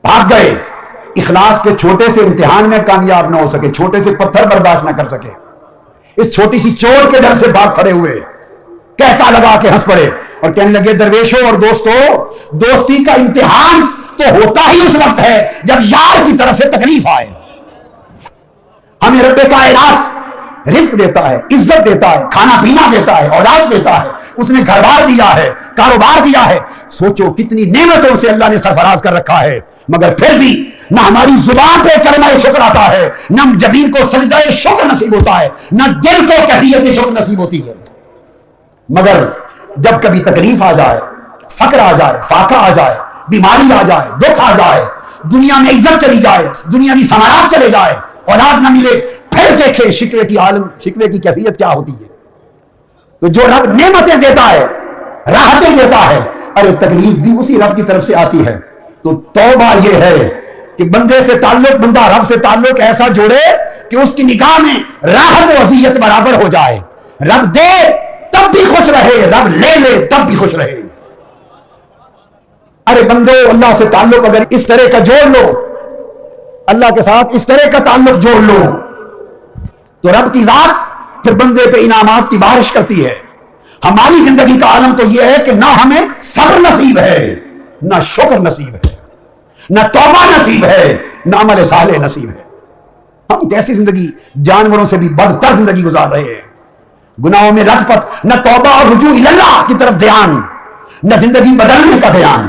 بھاگ گئے. اخلاص کے چھوٹے سے امتحان میں کامیاب نہ ہو سکے, چھوٹے سے پتھر برداشت نہ کر سکے, اس چھوٹی سی چوٹ کے ڈر سے بھاگ کھڑے ہوئے, کہتا لگا کے ہنس پڑے اور کہنے لگے درویشوں اور دوستوں, دوستی کا امتحان تو ہوتا ہی اس وقت ہے جب یار کی طرف سے تکلیف آئے. ہمیں رب کائنات رزق دیتا ہے, عزت دیتا ہے, کھانا پینا دیتا ہے, اولاد دیتا ہے, اس نے گھر بار دیا ہے, کاروبار دیا ہے. سوچو کتنی نعمتوں سے اللہ نے سرفراز کر رکھا ہے, مگر پھر بھی نہ ہماری زبان پہ کلمہ شکر آتا ہے, نہ جبین کو سجدہ شکر نصیب ہوتا ہے, نہ دل کو کیفیت شکر نصیب ہوتی ہے. مگر جب کبھی تکلیف آ جائے, فقر آ جائے, فاقہ آ جائے, بیماری آ جائے, دکھ آ جائے, دنیا میں عزت چلی جائے, دنیاوی ثمرات چلے جائے, اولاد نہ ملے, پھر دیکھے شکوے کی عالم, شکوے کی کیفیت کیا ہوتی ہے. تو جو رب نعمتیں دیتا ہے, راحتیں دیتا ہے, ارے تکلیف بھی اسی رب کی طرف سے آتی ہے. تو توبہ یہ ہے کہ بندے سے تعلق, بندہ رب سے تعلق ایسا جوڑے کہ اس کی نگاہ میں راحت و اذیت برابر ہو جائے. رب دے تب بھی خوش رہے, رب لے لے تب بھی خوش رہے. ارے بندو, اللہ سے تعلق اگر اس طرح کا جوڑ لو, اللہ کے ساتھ اس طرح کا تعلق جوڑ لو, تو رب کی ذات پھر بندے پہ انعامات کی بارش کرتی ہے. ہماری زندگی کا عالم تو یہ ہے کہ نہ ہمیں صبر نصیب ہے, نہ شکر نصیب ہے, نہ توبہ نصیب ہے, نہ عمل صالح نصیب ہے. ہم کیسی زندگی, جانوروں سے بھی بدتر زندگی گزار رہے ہیں. گناہوں میں لت پت, نہ توبہ اور رجوع اللہ کی طرف دھیان, نہ زندگی بدلنے کا دھیان.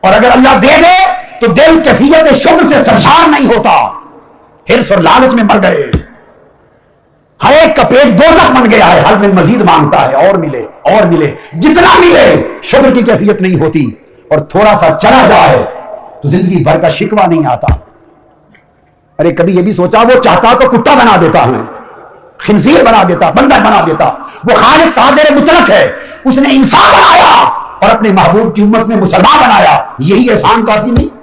اور اگر اللہ دے دے تو دل کیفیت شکر سے سرشار نہیں ہوتا, حرص اور لالچ میں مر گئے. ہر ایک کا پیٹ دوزخ بن گیا ہے, حل میں مزید مانگتا ہے, اور ملے اور ملے, جتنا ملے شکر کی کیفیت نہیں ہوتی. اور تھوڑا سا چلا جائے تو زندگی بھر کا شکوہ نہیں آتا. ارے کبھی یہ بھی سوچا, وہ چاہتا تو کتا بنا دیتا ہمیں, خنزیر بنا دیتا, بندر بنا دیتا. وہ خالق قادر مطلق ہے, اس نے انسان بنایا اور اپنے محبوب کی امت میں مسلمان بنایا. یہی احسان کافی نہیں؟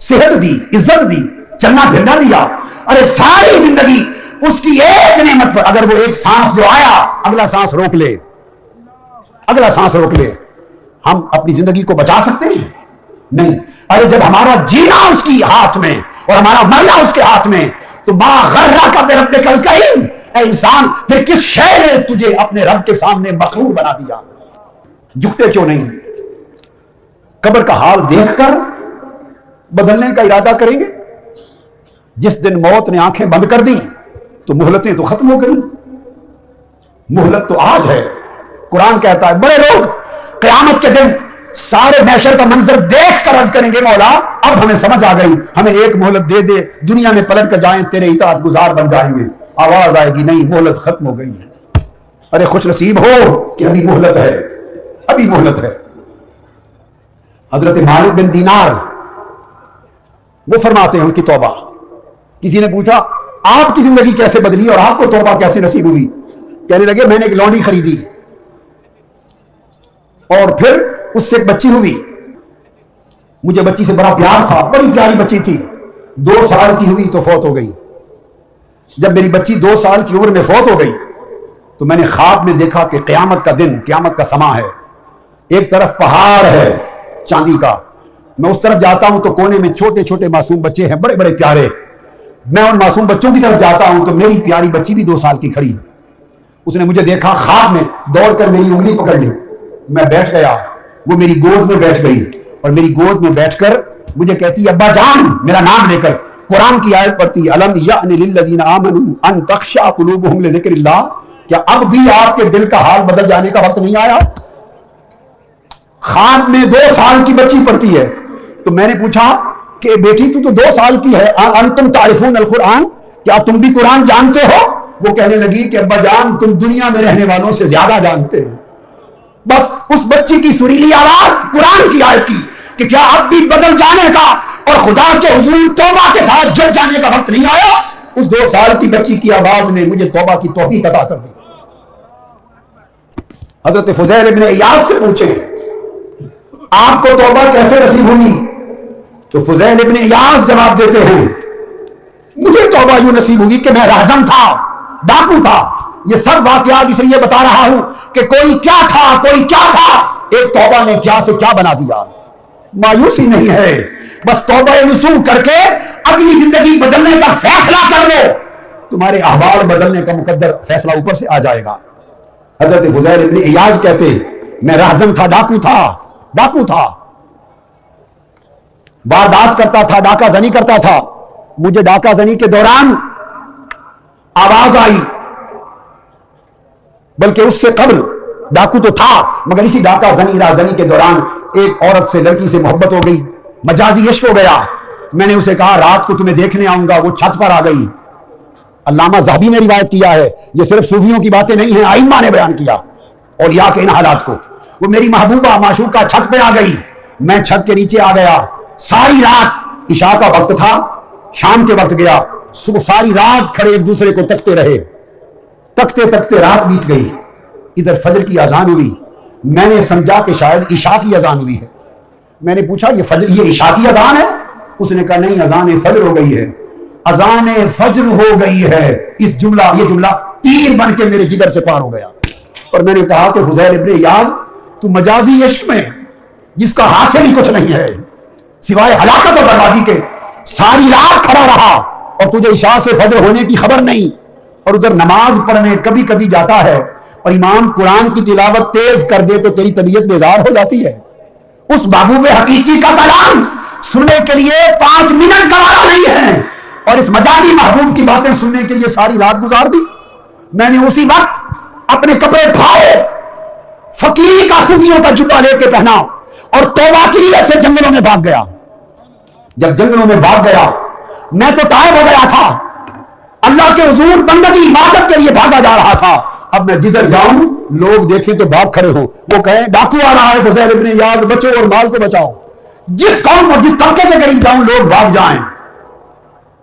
صحت دی, عزت دی, چلنا پھرنا دیا. ارے ساری زندگی اس کی ایک نعمت پر, اگر وہ ایک سانس جو آیا, اگلا سانس روک لے, اگلا سانس روک لے, ہم اپنی زندگی کو بچا سکتے ہیں؟ نہیں. ارے جب ہمارا جینا اس کی ہاتھ میں اور ہمارا مرنا اس کے ہاتھ میں, تو ما غرک بربک الکریم, اے انسان پھر کس شے نے تجھے اپنے رب کے سامنے مغرور بنا دیا؟ جھکتے کیوں نہیں؟ قبر کا حال دیکھ کر بدلنے کا ارادہ کریں گے. جس دن موت نے آنکھیں بند کر دی تو مہلتیں تو ختم ہو گئی. مہلت تو آج ہے. قرآن کہتا ہے بڑے لوگ قیامت کے دن سارے محشر کا منظر دیکھ کر عرض کریں گے, مولا اب ہمیں سمجھ آ گئی, ہمیں ایک مہلت دے دے, دنیا میں پلٹ کر جائیں, تیرے اطاعت گزار بن جائیں گے. آواز آئے گی, نہیں, مہلت ختم ہو گئی ہے. ارے خوش نصیب ہو کہ ابھی مہلت ہے, ابھی مہلت ہے. حضرت مالک بن دینار وہ فرماتے ہیں ان کی توبہ. کسی نے پوچھا آپ کی زندگی کیسے بدلی اور آپ کو توبہ کیسے نصیب ہوئی؟ کہنے لگے میں نے ایک لونڈی خریدی اور پھر اس سے ایک بچی ہوئی. مجھے بچی سے بڑا پیار تھا, بڑی پیاری بچی تھی. 2 سال کی ہوئی تو فوت ہو گئی. جب میری بچی 2 سال کی عمر میں فوت ہو گئی تو میں نے خواب میں دیکھا کہ قیامت کا دن, قیامت کا سما ہے. ایک طرف پہاڑ ہے چاندی کا, میں اس طرف جاتا ہوں تو کونے میں چھوٹے چھوٹے معصوم بچے ہیں, بڑے بڑے پیارے. میں ان معصوم بچوں کی طرف جاتا ہوں تو میری پیاری بچی بھی 2 سال کی کھڑی. اس نے مجھے دیکھا خواب میں, دوڑ کر میری انگلی پکڑ لی. میں بیٹھ گیا, وہ میری گود میں بیٹھ گئی اور میری گود میں بیٹھ کر مجھے کہتی ابا جان, میرا نام لے کر قرآن کی آیت پڑھتی الم یأن للذین آمنوا ان تخشع قلوبہم لذکر اللہ. کیا اب بھی آپ کے دل کا حال بدل جانے کا وقت نہیں آیا؟ خواب میں 2 سال کی بچی پڑھتی ہے. تو میں نے پوچھا کہ بیٹی تو 2 سال کی ہے, انتم تعرفون القرآن, کیا تم بھی قرآن جانتے ہو؟ وہ کہنے لگی کہ ابا جان تم دنیا میں رہنے والوں سے زیادہ جانتے ہیں. بس اس بچی کی سریلی آواز قرآن کی آیت کی کہ کیا اب بھی بدل جانے کا اور خدا کے حضور توبہ کے ساتھ جڑ جانے کا وقت نہیں آیا؟ اس 2 سال کی بچی کی آواز نے مجھے توبہ کی توفیق عطا کر دی. حضرت فضیل ابن عیاض سے پوچھیں آپ کو توبہ کیسے نصیب ہوئی؟ تو فضیل ابن ایاز جواب دیتے ہیں مجھے توبہ یوں نصیب ہوئی کہ میں رہزن تھا، ڈاکو تھا. یہ سب واقعات اس لیے بتا رہا ہوں کہ کوئی کیا تھا کوئی کیا تھا، ایک توبہ نے کیا سے کیا بنا دیا. مایوسی نہیں ہے، بس توبہ نصوح کر کے اگلی زندگی بدلنے کا فیصلہ کر لو، تمہارے احوال بدلنے کا مقدر فیصلہ اوپر سے آ جائے گا. حضرت فضیل ابن ایاز کہتے میں رہزن تھا، ڈاکو تھا، واردات کرتا تھا، ڈاکہ زنی کرتا تھا. مجھے ڈاکہ زنی کے دوران آواز آئی، بلکہ اس سے قبل ڈاکو تو تھا مگر اسی ڈاکہ زنی رازنی کے دوران ایک عورت سے لڑکی سے محبت ہو گئی، مجازی عشق ہو گیا. میں نے اسے کہا رات کو تمہیں دیکھنے آؤں گا، وہ چھت پر آ گئی. علامہ ذہبی نے روایت کیا ہے، یہ صرف صوفیوں کی باتیں نہیں ہیں، ائمہ نے بیان کیا اولیاء کے ان حالات کو. وہ میری محبوبہ معشوقہ چھت پہ آ گئی، میں چھت کے نیچے آ گیا. ساری رات، عشاء کا وقت تھا، شام کے وقت گیا، صبح ساری رات کھڑے ایک دوسرے کو تکتے رہے، تکتے تکتے رات بیت گئی. ادھر فجر کی اذان ہوئی، میں نے سمجھا کہ شاید عشاء کی اذان ہوئی ہے. میں نے پوچھا یہ عشاء کی اذان ہے؟ اس نے کہا نہیں، اذان فجر ہو گئی ہے. اذان فجر ہو گئی ہے، یہ جملہ تیر بن کے میرے جگر سے پار ہو گیا. اور میں نے کہا کہ فضیل ابن ایاز تو مجازی عشق میں جس کا حاصل ہی کچھ نہیں ہے سوائے ہلاکت اور بربادی کے، ساری رات کھڑا رہا اور تجھے عشاء سے فجر ہونے کی خبر نہیں. اور ادھر نماز پڑھنے کبھی کبھی جاتا ہے اور امام قرآن کی تلاوت تیز کر دے تو تیری طبیعت بیزار ہو جاتی ہے. اس محبوب حقیقی کا کلام سننے کے لیے 5 منٹ گوارا نہیں ہے، اور اس مجازی محبوب کی باتیں سننے کے لیے ساری رات گزار دی. میں نے اسی وقت اپنے کپڑے پھاڑے، فقیری کا صوفیوں کا جبہ لے کے پہنا اور توبہ کے لیے سے جنگلوں میں بھاگ گیا. جب جنگلوں میں بھاگ گیا، میں تو تائب ہو گیا تھا، اللہ کے حضور بندگی عبادت کے لیے بھاگا جا رہا تھا. اب میں جدھر جاؤں لوگ دیکھیں تو بھاگ کھڑے ہوں، وہ کہیں ڈاکو آ رہا ہے فضیل ابن ایاز، بچو اور مال کو بچاؤ. جس قوم اور جس طبقے کے قریب جاؤں لوگ بھاگ جائیں.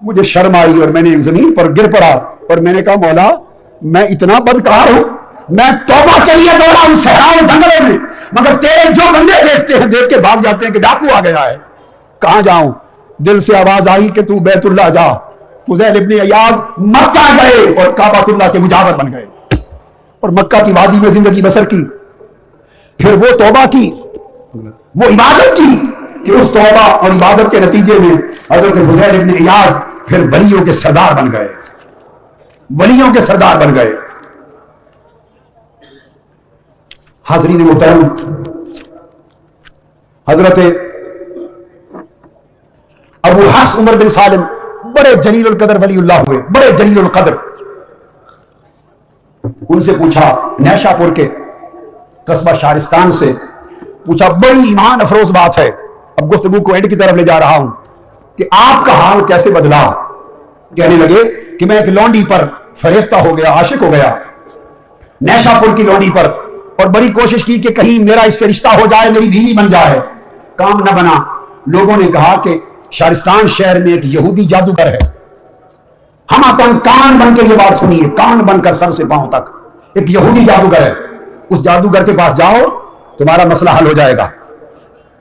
مجھے شرم آئی اور میں نے زمین پر گر پڑا اور میں نے کہا مولا میں اتنا بدکار ہوں، میں توبہ کے لیے دوڑا ہوں صحراؤں جنگلوں میں، مگر تیرے جو بندے دیکھتے ہیں دیکھ کے بھاگ جاتے ہیں کہ ڈاکو آ گیا ہے. کہاں جاؤں؟ دل سے آواز آئی کہ تو بیت اللہ جا. فضیل ابن ایاز مکہ گئے اور کعبۃ اللہ کے مجاور بن گئے اور مکہ کی وادی میں زندگی بسر کی. پھر وہ توبہ کی، وہ عبادت کی کہ اس توبہ اور عبادت کے نتیجے میں حضرت فضیل ابن ایاز پھر ولیوں کے سردار بن گئے، ولیوں کے سردار بن گئے. حاضرین محترم، حضرت ابو حفص عمر بن سالم بڑے جلیل القدر ولی اللہ ہوئے، بڑے جلیل القدر. ان سے پوچھا نیشا پور کے قصبہ شارستان سے پوچھا، بڑی ایمان افروز بات ہے، اب گفتگو کو اینڈ کی طرف لے جا رہا ہوں، کہ آپ کا حال کیسے بدلا؟ کہنے لگے کہ میں ایک لونڈی پر فریفتہ ہو گیا، عاشق ہو گیا نیشا پور کی لونڈی پر، اور بڑی کوشش کی کہ کہیں میرا اس سے رشتہ ہو جائے، میری بیوی بن جائے. کام نہ بنا. لوگوں نے کہا کہ شارستان شہر میں ایک یہودی جادوگر ہے. ہم آتن کان بن کے یہ بات سنیے، کان بن کر سر سے پاؤں تک ایک یہودی جادوگر ہے، اس جادوگر کے پاس جاؤ تمہارا مسئلہ حل ہو جائے گا.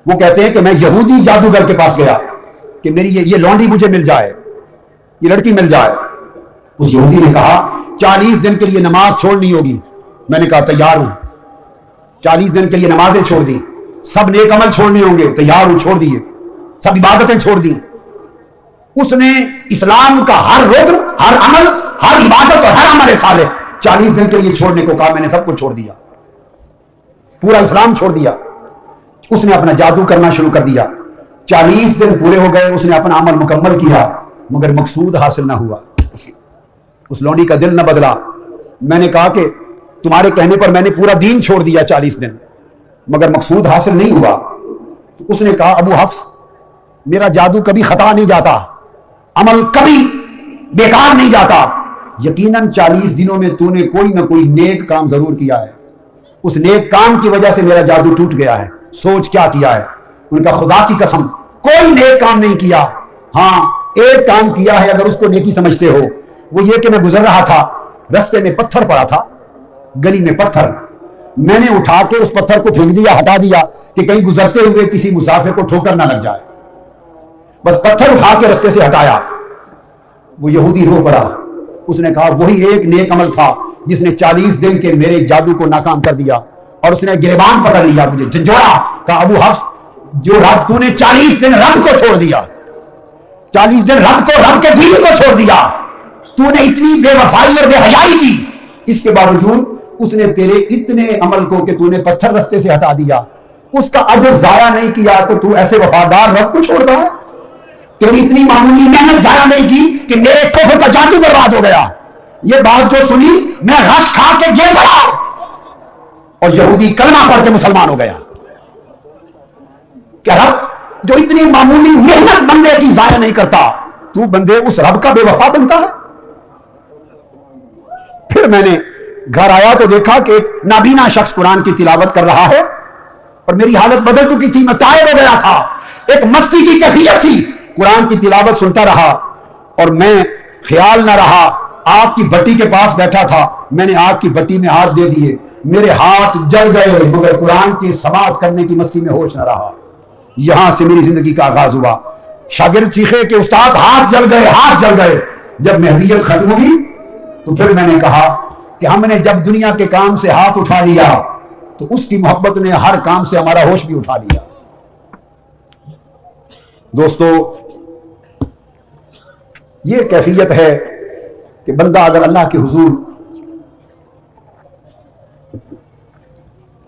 وہ کہتے ہیں کہ میں یہودی جادوگر کے پاس گیا کہ میری یہ لونڈی مجھے مل جائے، یہ لڑکی مل جائے. اس یہودی نے کہا 40 دن کے لیے نماز چھوڑنی ہوگی. میں نے کہا تیار ہوں. 40 دن کے لیے نمازیں چھوڑ دی، سب نیک عمل چھوڑنے ہوں گے، تیار ہوں، چھوڑ دیے، سب عبادتیں چھوڑ دی. اس نے اسلام کا ہر رکن، ہر عمل، ہر عبادت اور ہر عمل صالح 40 دن کے لیے چھوڑنے کو کہا. میں نے سب کچھ چھوڑ دیا، پورا اسلام چھوڑ دیا. اس نے اپنا جادو کرنا شروع کر دیا. 40 دن پورے ہو گئے، اس نے اپنا عمل مکمل کیا مگر مقصود حاصل نہ ہوا. اس لونڈی کا دل نہ بدلا. میں نے کہا کہ تمہارے کہنے پر میں نے پورا دین چھوڑ دیا 40 دن مگر مقصود حاصل نہیں ہوا. تو اس نے کہا ابو حفص میرا جادو کبھی خطا نہیں جاتا، عمل کبھی بیکار نہیں جاتا. یقیناً 40 دنوں میں تو نے کوئی نہ کوئی نیک کام ضرور کیا ہے، اس نیک کام کی وجہ سے میرا جادو ٹوٹ گیا ہے. سوچ کیا کیا ہے؟ ان کا خدا کی قسم کوئی نیک کام نہیں کیا. ہاں ایک کام کیا ہے، اگر اس کو نیکی سمجھتے ہو، وہ یہ کہ میں گزر رہا تھا، رستے میں پتھر پڑا تھا، گلی میں پتھر، میں نے اٹھا کے اس پتھر کو پھینک دیا، ہٹا دیا کہ کہیں گزرتے ہوئے کسی مسافر کو ٹھوکر نہ لگ جائے. بس پتھر اٹھا کے رستے سے ہٹایا. وہ یہودی رو پڑا. اس نے کہا وہی ایک نیک عمل تھا جس نے 40 دن کے میرے جادو کو ناکام کر دیا. اور اس نے گریبان پکڑ لیا, مجھے جھنجھوڑا. کہا ابو حفص, جو رب تو نے 40 دن رب کو چھوڑ دیا, 40 دن رب کو, رب کے دین کو چھوڑ دیا, تو نے اتنی بے وفائی اور بے حیائی کی, اس کے باوجود اس نے تیرے اتنے عمل کو کہ تو نے پتھر رستے سے ہٹا دیا, اس کا اجر ضائع نہیں کیا, تو ایسے وفادار رب کو چھوڑ رہا ہے. تیری اتنی معمولی محنت ضائع نہیں کی کہ میرے کفر کا جادو برباد ہو گیا. یہ بات جو سنی میں غش کھا کے گر پڑا, اور یہودی کلمہ پڑھ کے مسلمان ہو گیا. کہ رب جو اتنی معمولی محنت بندے کی ضائع نہیں کرتا, تو بندے اس رب کا بے وفا بنتا ہے. پھر میں نے گھر آیا تو دیکھا کہ ایک نابینا شخص قرآن کی تلاوت کر رہا ہے, اور میری حالت بدل چکی تھی, میں تائب ہو گیا تھا, ایک مستی کی کیفیت تھی. قرآن کی تلاوت سنتا رہا اور میں خیال نہ رہا, آگ کی بٹی کے پاس بیٹھا تھا, میں نے آگ کی بٹی میں ہاتھ دے دیے, میرے ہاتھ جل گئے, مگر قرآن کی سماعت کرنے کی مستی میں ہوش نہ رہا. یہاں سے میری زندگی کا آغاز ہوا. شاگرد چیخے کہ استاد ہاتھ جل گئے, ہاتھ جل گئے. جب محویت ختم ہوئی تو پھر میں نے کہا کہ ہم نے جب دنیا کے کام سے ہاتھ اٹھا لیا تو اس کی محبت نے ہر کام سے ہمارا ہوش بھی اٹھا لیا. دوستو, یہ کیفیت ہے کہ بندہ اگر اللہ کے حضور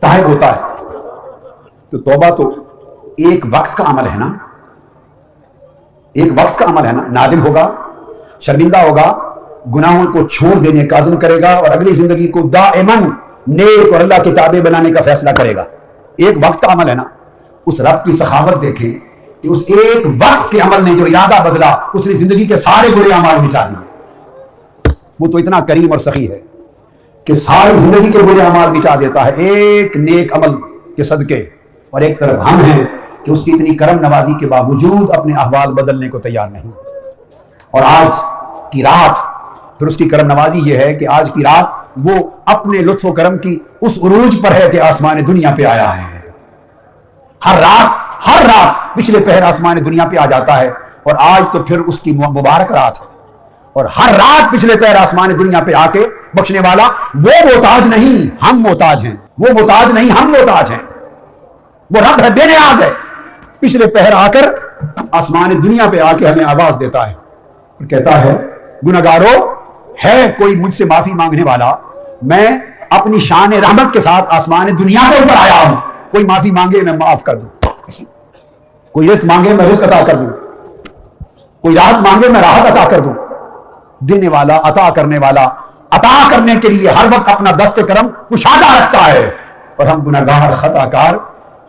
تائب ہوتا ہے تو توبہ تو ایک وقت کا عمل ہے نا, ایک وقت کا عمل ہے نا. نادم ہوگا, شرمندہ ہوگا, گناہوں کو چھوڑ دینے کا عزم کرے گا, اور اگلی زندگی کو دائماً نیک اور اللہ کے تابع بنانے کا فیصلہ کرے گا. ایک وقت کا عمل ہے نا. اس رب کی سخاوت دیکھیں کہ اس ایک وقت کے عمل نے جو ارادہ بدلا, اس نے زندگی کے سارے برے اعمال مٹا دیے. وہ تو اتنا کریم اور سخی ہے کہ ساری زندگی کے برے اعمال مٹا دیتا ہے ایک نیک عمل کے صدقے. اور ایک طرف ہم ہیں کہ اس کی اتنی کرم نوازی کے باوجود اپنے احوال بدلنے کو تیار نہیں. اور آج کی رات پھر اس کی کرم نوازی یہ ہے کہ آج کی رات وہ اپنے لطف و کرم کی اس عروج پر ہے کہ آسمان دنیا پہ آیا ہے. ہر رات پچھلے پہر آسمان دنیا پہ آ جاتا ہے, اور آج تو پھر اس کی مبارک رات ہے. اور ہر رات پچھلے پہر آسمان دنیا پہ آ کے بخشنے والا وہ محتاج نہیں, ہم محتاج ہیں. وہ محتاج نہیں, ہم محتاج ہیں. وہ رب ہے, بے نیاز ہے. پچھلے پہر آ کر آسمان دنیا پہ آ کے ہمیں آواز دیتا ہے اور کہتا ہے گنہگارو, ہے کوئی مجھ سے معافی مانگنے والا؟ میں اپنی شان رحمت کے ساتھ آسمان دنیا پہ اتر آیا ہوں. کوئی معافی مانگے میں معاف کر دوں, کوئی رزق مانگے میں رزق عطا کر دوں, کوئی راحت مانگے میں راحت عطا کر دوں. دینے والا, عطا کرنے والا, عطا کرنے کے لیے ہر وقت اپنا دست کرم کشادہ رکھتا ہے. اور ہم گناہگار, خطا کار,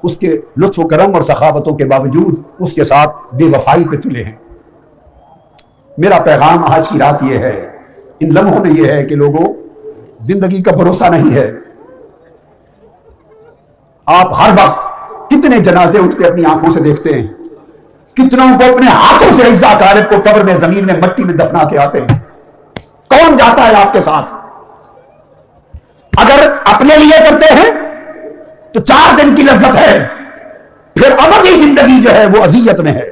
اس کے لطف و کرم اور سخاوتوں کے باوجود اس کے ساتھ بے وفائی پہ تلے ہیں. میرا پیغام آج کی رات یہ ہے, ان لمحوں میں یہ ہے کہ لوگوں, زندگی کا بھروسہ نہیں ہے. آپ ہر وقت کتنے جنازے اٹھتے اپنی آنکھوں سے دیکھتے ہیں, کتنوں کو اپنے ہاتھوں سے عزا اقارب کو قبر میں, زمین میں, مٹی میں دفنا کے آتے ہیں. کون جاتا ہے آپ کے ساتھ؟ اگر اپنے لیے کرتے ہیں تو 4 دن کی لذت ہے, پھر ابدی زندگی جو ہے وہ اذیت میں ہے.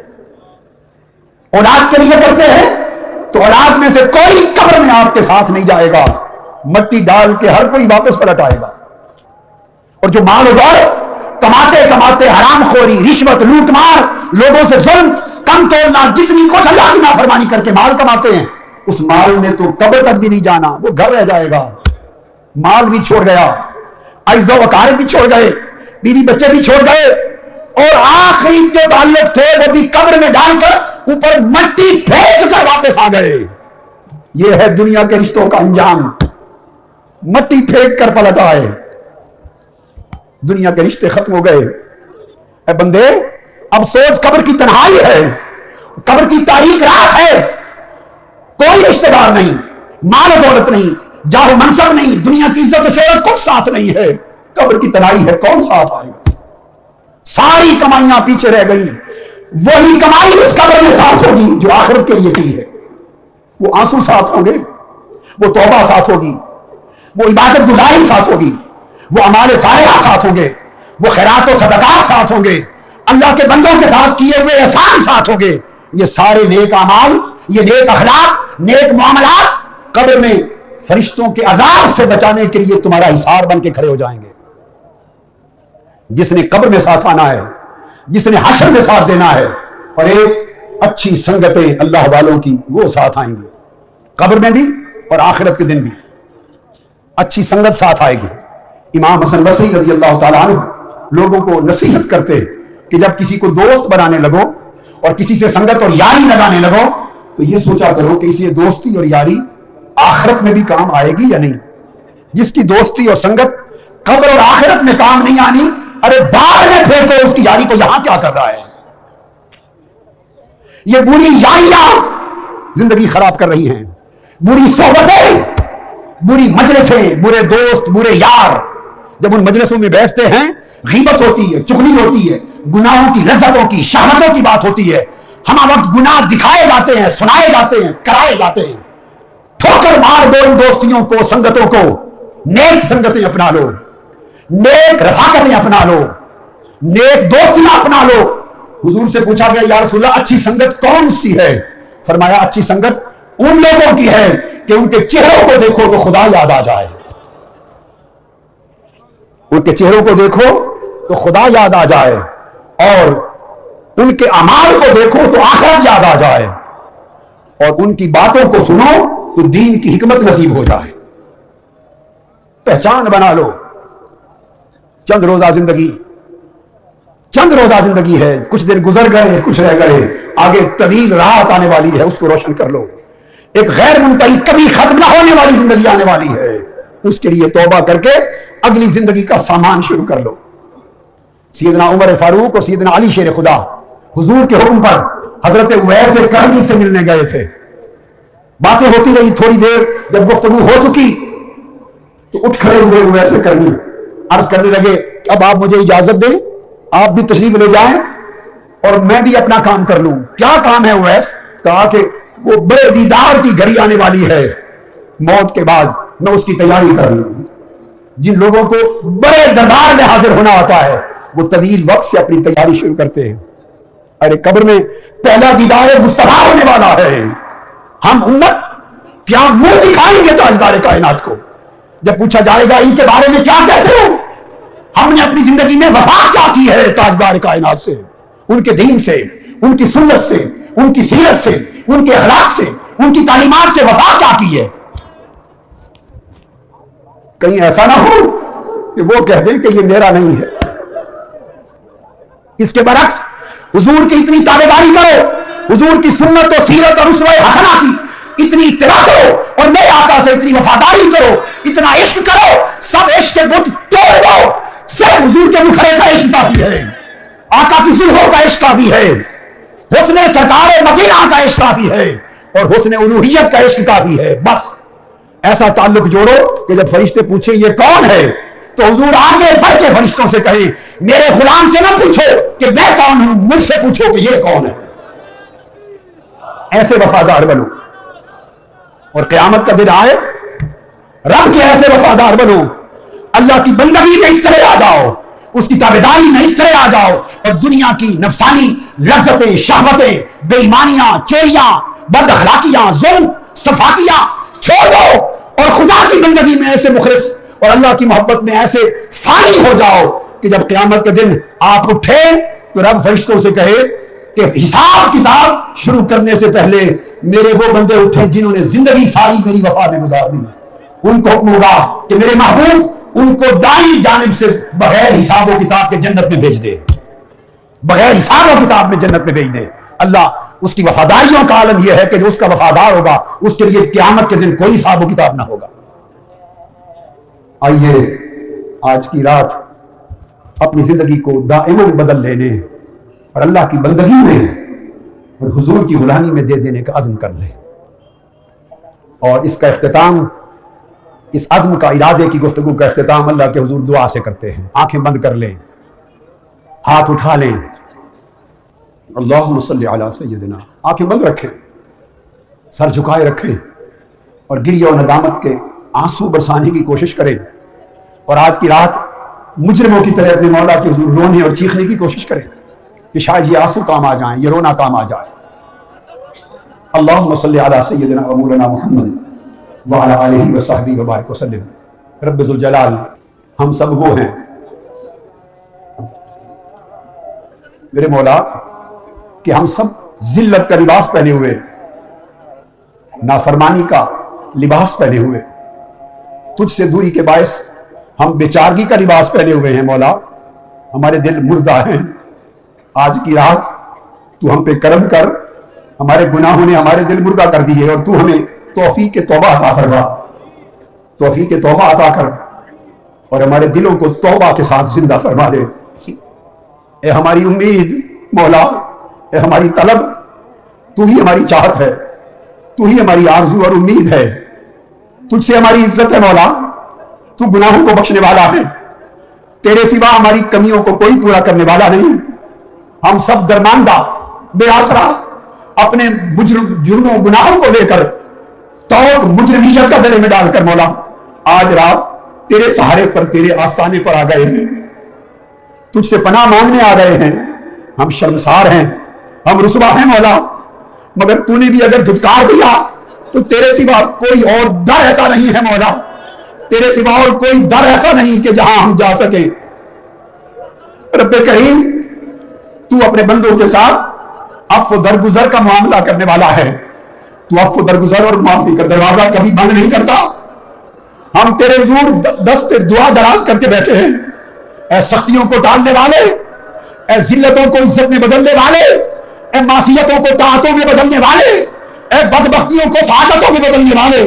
اولاد کے لیے کرتے ہیں تو اولاد میں سے کوئی قبر میں آپ کے ساتھ نہیں جائے گا, مٹی ڈال کے ہر کوئی واپس پلٹ آئے گا. اور جو مال و دولت کماتے کماتے حرام خوری, رشوت, لوٹ مار, لوگوں سے ظلم, کم توڑنا, جتنی کچھ اللہ کی نافرمانی کر کے مال کماتے ہیں, اس مال نے تو قبر تک بھی نہیں جانا, وہ گھر رہ جائے گا. مال بھی چھوڑ گیا, عزت و اقارب بھی چھوڑ گئے, بیوی بچے بھی چھوڑ گئے, اور آخری جو تعلق تھے وہ بھی قبر میں ڈال کر اوپر مٹی پھینک کر واپس آ گئے. یہ ہے دنیا کے رشتوں کا انجام, مٹی پھینک کر پلٹ آئے. دنیا کے رشتے ختم ہو گئے. اے بندے, اب سوچ, قبر کی تنہائی ہے, قبر کی تاریک رات ہے, کوئی رشتہ دار نہیں, مال و دولت نہیں, جاہ و منصب نہیں, دنیا کی عزت و شہرت کچھ ساتھ نہیں ہے. قبر کی تنہائی ہے, کون ساتھ آئے گا؟ ساری کمائیاں پیچھے رہ گئی. وہی کمائی اس قبر میں ساتھ ہوگی جو آخرت کے لیے کی ہے. وہ آنسو ساتھ ہوں گے, وہ توبہ ساتھ ہوگی, وہ عبادت گزاری ساتھ ہوگی, وہ اعمال صالحہ ساتھ ہوں گے, وہ خیرات و صدقات ساتھ ہوں گے, اللہ کے بندوں کے ساتھ کیے ہوئے احسان ساتھ ہوں گے. یہ سارے نیک اعمال، یہ نیک اخلاق، نیک معاملات قبر میں فرشتوں کے عذاب سے بچانے کے لیے تمہارا حصار بن کے کھڑے ہو جائیں گے۔ جس نے قبر میں ساتھ آنا ہے، جس نے حشر میں ساتھ دینا ہے، اور ایک اچھی سنگتیں اللہ والوں کی وہ ساتھ آئیں گے، قبر میں بھی اور آخرت کے دن بھی اچھی سنگت ساتھ آئے گی۔ امام حسن بصری رضی اللہ تعالیٰ عنہ لوگوں کو نصیحت کرتے کہ جب کسی کو دوست بنانے لگو اور کسی سے سنگت اور یاری لگانے لگو تو یہ سوچا کرو کہ اس یہ دوستی اور یاری آخرت میں بھی کام آئے گی یا نہیں۔ جس کی دوستی اور سنگت قبر اور آخرت میں کام نہیں آنی، ارے بعد میں پھینکو اس کی یاری کو، یہاں کیا کر رہا ہے؟ یہ بری یاریاں زندگی خراب کر رہی ہیں، بری صحبتیں، بری مجلسیں، برے دوست، برے یار جب ان مجلسوں میں بیٹھتے ہیں غیبت ہوتی ہے، چغلی ہوتی ہے، گناہوں کی لذتوں کی شہوتوں کی بات ہوتی ہے، ہمہ وقت گناہ دکھائے جاتے ہیں، سنائے جاتے ہیں، کرائے جاتے ہیں۔ ٹھوکر مار دو ان دوستیوں کو، سنگتوں کو، نیک سنگتیں اپنا لو، نیک رفاقتیں اپنا لو، نیک دوستیاں اپنا لو۔ حضور سے پوچھا گیا یا رسول اللہ اچھی سنگت کون سی ہے؟ فرمایا اچھی سنگت ان لوگوں کی ہے کہ ان کے چہروں کو دیکھو تو خدا یاد آ جائے، ان کے چہروں کو دیکھو تو خدا یاد آ جائے، اور ان کے اعمال کو دیکھو تو آخرت یاد آ جائے، اور ان کی باتوں کو سنو تو دین کی حکمت نصیب ہو جائے۔ پہچان بنا لو۔ چند روزہ زندگی ہے، کچھ دن گزر گئے، کچھ رہ گئے، آگے طویل رات آنے والی ہے، اس کو روشن کر لو۔ ایک غیر منتہی کبھی ختم نہ ہونے والی زندگی آنے والی ہے، اس کے لیے توبہ کر کے اگلی زندگی کا سامان شروع کر لو۔ سیدنا عمر فاروق اور سیدنا علی شیر خدا حضور کے حکم پر حضرت اویس کرنی سے ملنے گئے تھے۔ باتیں ہوتی رہی، تھوڑی دیر جب گفتگو ہو چکی تو اٹھ کھڑے ہوئے اویس کرنی، عرض کرنے لگے اب آپ مجھے اجازت دیں، آپ بھی تشریف لے جائیں اور میں بھی اپنا کام کر لوں۔ کیا کام ہے اویس؟ کہا کہ وہ بڑے دیدار کی گھڑی آنے والی ہے، موت کے بعد میں اس کی تیاری کر لوں۔ جن لوگوں کو بڑے دربار میں حاضر ہونا ہوتا ہے وہ طویل وقت سے اپنی تیاری شروع کرتے ہیں۔ ارے قبر میں پہلا دیدار مصطفیٰ ہونے والا ہے، ہم امت کیا منہ دکھائیں گے تاجدار کائنات کو؟ جب پوچھا جائے گا ان کے بارے میں کیا کہتے ہو، ہم نے اپنی زندگی میں وفا کیا کی ہے تاجدار کائنات سے، ان کے دین سے، ان کی سنت سے، ان کی سیرت سے، ان کے اخلاق سے، ان کی تعلیمات سے وفا کیا کی ہے؟ کہیں ایسا نہ ہو کہ وہ کہہ دیں کہ یہ میرا نہیں ہے۔ اس کے برعکس حضور کی اتنی تابعداری کرو، حضور کی سنت و سیرت اور اسوہ حسنہ کی اتنی اتباع کرو، اور نئے آقا سے اتنی وفاداری کرو، اتنا عشق کرو، سب عشق کے بت توڑ دو، صرف حضور کے مکھڑے کا عشق کافی ہے، آقا کی زلفوں کا عشق کافی ہے، حسن سرکار مدینہ کا عشق کافی ہے، اور حسن الوہیت کا عشق کافی ہے۔ بس ایسا تعلق جوڑو کہ جب فرشتے پوچھیں یہ کون ہے تو حضور آگے بڑھ کے فرشتوں سے کہیں میرے غلام سے نہ پوچھو کہ میں کون ہوں، مجھ سے پوچھو کہ یہ کون ہے۔ ایسے وفادار بنو، اور قیامت کا دن آئے رب کے ایسے وفادار بنو، اللہ کی بندگی میں اس طرح آ جاؤ، اس کی تابعداری میں اس طرح آ جاؤ، اور دنیا کی نفسانی لذتیں، شہوتیں، بے ایمانیاں، چوریاں، بد اخلاقیاں، ظلم، صفاقیاں چھوڑ دو، اور خدا کی بندگی میں ایسے مخلص اور اللہ کی محبت میں ایسے فانی ہو جاؤ کہ جب قیامت کے دن آپ اٹھے تو رب فرشتوں سے کہے کہ حساب کتاب شروع کرنے سے پہلے میرے وہ بندے اٹھے جنہوں نے زندگی ساری میری وفا میں گزار دی۔ ان کو حکم ہوگا کہ میرے محبوب ان کو دائیں جانب سے بغیر حساب و کتاب کے جنت میں بھیج دے، بغیر حساب و کتاب میں جنت میں بھیج دے۔ اللہ اس کی وفاداریوں کا عالم یہ ہے کہ جو اس کا وفادار ہوگا اس کے لیے قیامت کے دن کوئی حساب و کتاب نہ ہوگا۔ آئیے آج کی رات اپنی زندگی کو دائماً بدل لینے اور اللہ کی بندگی میں اور حضور کی غلامی میں دے دینے کا عزم کر لیں، اور اس کا اختتام، اس عزم کا، ارادے کی گفتگو کا اختتام اللہ کے حضور دعا سے کرتے ہیں۔ آنکھیں بند کر لیں، ہاتھ اٹھا لیں، اللہم صلی علی سیدنا، آنکھیں بند رکھیں، سر جھکائے رکھیں، اور گریہ و ندامت کے آنسو برسانے کی کوشش کریں، اور آج کی رات مجرموں کی طرح اپنے مولا کے حضور رونے اور چیخنے کی کوشش کریں کہ شاید یہ آنسو کام آ جائیں، یہ رونا کام آ جائے۔ اللہم صلی علی سیدنا و مولانا محمد وعلی آلہ و صحبہ وبارک وسلم۔ رب ذوالجلال، ہم سب وہ ہیں میرے مولا کہ ہم سب ذلت کا لباس پہنے ہوئے، نافرمانی کا لباس پہنے ہوئے، تجھ سے دوری کے باعث ہم بیچارگی کا لباس پہنے ہوئے ہیں مولا، ہمارے دل مردہ ہیں۔ آج کی رات تو ہم پہ کرم کر، ہمارے گناہوں نے ہمارے دل مردہ کر دیے، اور تو ہمیں توفیق توبہ عطا فرما، توفیق توبہ عطا کر، اور ہمارے دلوں کو توبہ کے ساتھ زندہ فرما دے۔ اے ہماری امید مولا، اے ہماری طلب، تو ہی ہماری چاہت ہے، تو ہی ہماری آرزو اور امید ہے، تجھ سے ہماری عزت ہے مولا، تو گناہوں کو بخشنے والا ہے، تیرے سوا ہماری کمیوں کو کوئی پورا کرنے والا نہیں۔ ہم سب درماندہ بے آسرا اپنے جرموں گناہوں کو لے کر توق مجرمیت کا گلے میں ڈال کر مولا آج رات تیرے سہارے پر، تیرے آستانے پر آ گئے ہیں، تجھ سے پناہ مانگنے آ گئے ہیں۔ ہم شرمسار ہیں، ہم رسوا ہیں مولا، مگر تو نے بھی اگر دھتکار دیا تو تیرے سوا کوئی اور در ایسا نہیں ہے مولا، تیرے سوا اور کوئی در ایسا نہیں کہ جہاں ہم جا سکیں۔ رب کریم، تو اپنے بندوں کے ساتھ عفو درگزر کا معاملہ کرنے والا ہے، تو عفو درگزر اور معافی کا دروازہ کبھی بند نہیں کرتا۔ ہم تیرے حضور دست دعا دراز کر کے بیٹھے ہیں، اے سختیوں کو ٹالنے والے، اے ذلتوں کو عزت میں بدلنے والے، اے معصیتوں کو طاعتوں میں بدلنے والے، اے بدبختیوں کو سعادتوں میں بدلنے والے،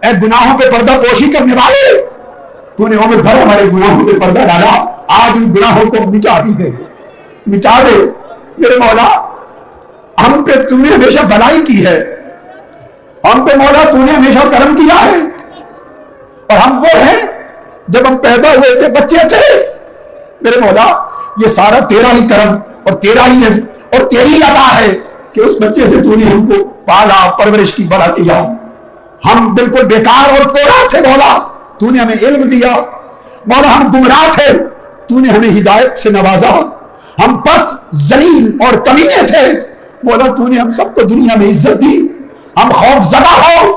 اے گناہوں پہ پردہ پوشی کرنے والے، تو نے عمر بھر ہمارے گناہوں پہ پردہ ڈالا، آج ان گناہوں کو مٹا بھی دے، مٹا دے میرے مولا۔ ہم پہ تو نے ہمیشہ بھلائی کی ہے، ہم پہ مولا تو نے ہمیشہ کرم کیا ہے، اور ہم وہ ہیں جب ہم پیدا ہوئے تھے بچے تھے میرے مولا، یہ سارا تیرا ہی کرم اور تیرا ہی رزق اور تیری عطا ہے کہ اس بچے سے تو نے ہم کو پالا، پرورش کی، بڑا کیا۔ ہم بالکل بیکار اور کوڑا تھے مولا، تو نے ہمیں علم دیا مولا، ہم گمراہ تھے، تو نے ہمیں ہدایت سے نوازا، ہم پست ذلیل اور کمینے تھے مولا، تو نے ہم سب کو دنیا میں عزت دی۔ ہم خوف زدہ ہو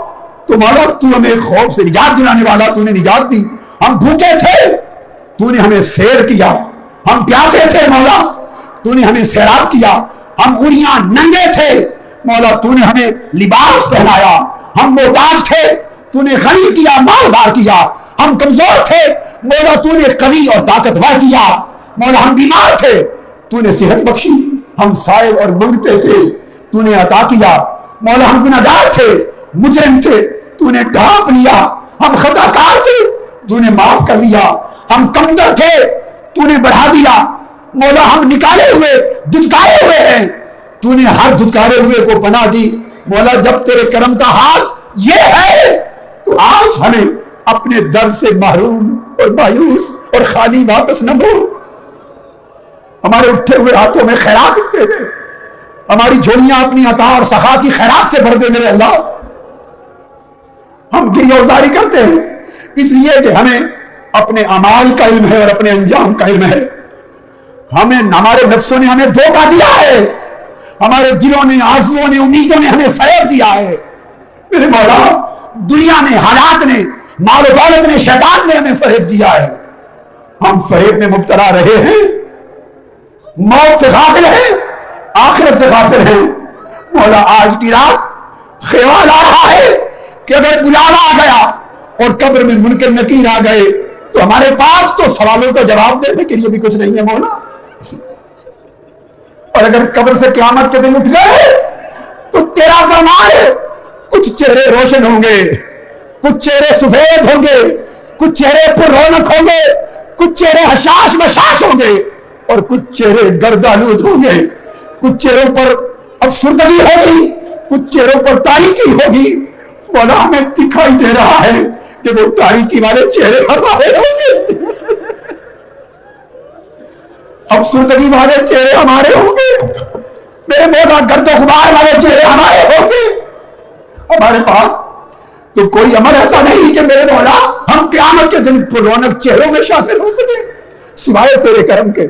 تو مولا تو ہمیں خوف سے نجات دلانے والا، تو نے نجات دی۔ ہم بھوکے تھے، تو نے ہمیں سیر کیا، ہم پیاسے تھے مولا، تو نے ہمیں سیراب کیا، ہم عریاں ننگے تھے مولا، تو نے ہمیں لباس پہنایا، ہم محتاج تھے، تو نے غنی کیا، مالدار کیا، ہم کمزور تھے مولا، تو نے قوی اور طاقتور کیا مولا، ہم بیمار تھے، تو نے صحت بخشی، ہم سائل اور منگتے تھے، تو نے عطا کیا مولا، ہم گناہگار تھے، مجرم تھے، تو نے ڈھانپ لیا، ہم خطا کار تھے، تو نے معاف کر لیا، ہم کمتر تھے، تو نے بڑھا دیا مولا، ہم نکالے ہوئے، دھتکارے ہوئے ہیں، تو نے ہر دھتکارے ہوئے کو پناہ دی مولا۔ جب تیرے کرم کا حال یہ ہے تو آج ہمیں اپنے در سے محروم اور مایوس اور خالی واپس نہ موڑ، ہمارے اٹھے ہوئے ہاتھوں میں خیرات دے دے، ہماری جھولیاں اپنی عطا اور سخا کی خیرات سے بھر دے میرے اللہ۔ ہم گریہ‌وزاری کرتے ہیں اس لیے کہ ہمیں اپنے اعمال کا علم ہے اور اپنے انجام کا علم ہے، ہمیں ہمارے نفسوں نے ہمیں دھوکہ دیا ہے، ہمارے دلوں نے، آرزوؤں نے، امیدوں نے ہمیں فریب دیا ہے میرے مولا، دنیا نے، حالات نے، مال و دولت نے، شیطان نے ہمیں فریب دیا ہے، ہم فریب میں مبتلا رہے ہیں، موت سے غافل ہیں، آخرت سے غافل ہیں مولا۔ آج کی رات خیال آ رہا ہے کہ اگر بلاوا آ گیا اور قبر میں منکر نکیر آ گئے تو ہمارے پاس تو سوالوں کا جواب دینے کے لیے بھی کچھ نہیں ہے مولا، اور اگر قبر سے قیامت کے دن اٹھ گئے تو تیرا فرمان ہے کچھ چہرے روشن ہوں گے، کچھ چہرے سفید ہوں گے، کچھ چہرے پر رونق ہوں گے، کچھ چہرے حشاش بشاش ہوں گے، اور کچھ چہرے گردآلود ہوں گے، کچھ چہروں پر افسردگی ہوگی، کچھ چہروں پر تاریکی ہوگی مولا۔ ہمیں دکھائی دے رہا ہے کہ وہ تاریکی والے چہرے ہمارے ہوں گے، افسردگی والے چہرے ہمارے ہوں گے میرے مولا، گرد و غبار والے چہرے ہمارے ہوں گے۔ ہمارے پاس تو کوئی عمل ایسا نہیں کہ میرے مولا ہم قیامت کے دن پر رونق چہروں میں شامل ہو سکے، سوائے تیرے کرم کے،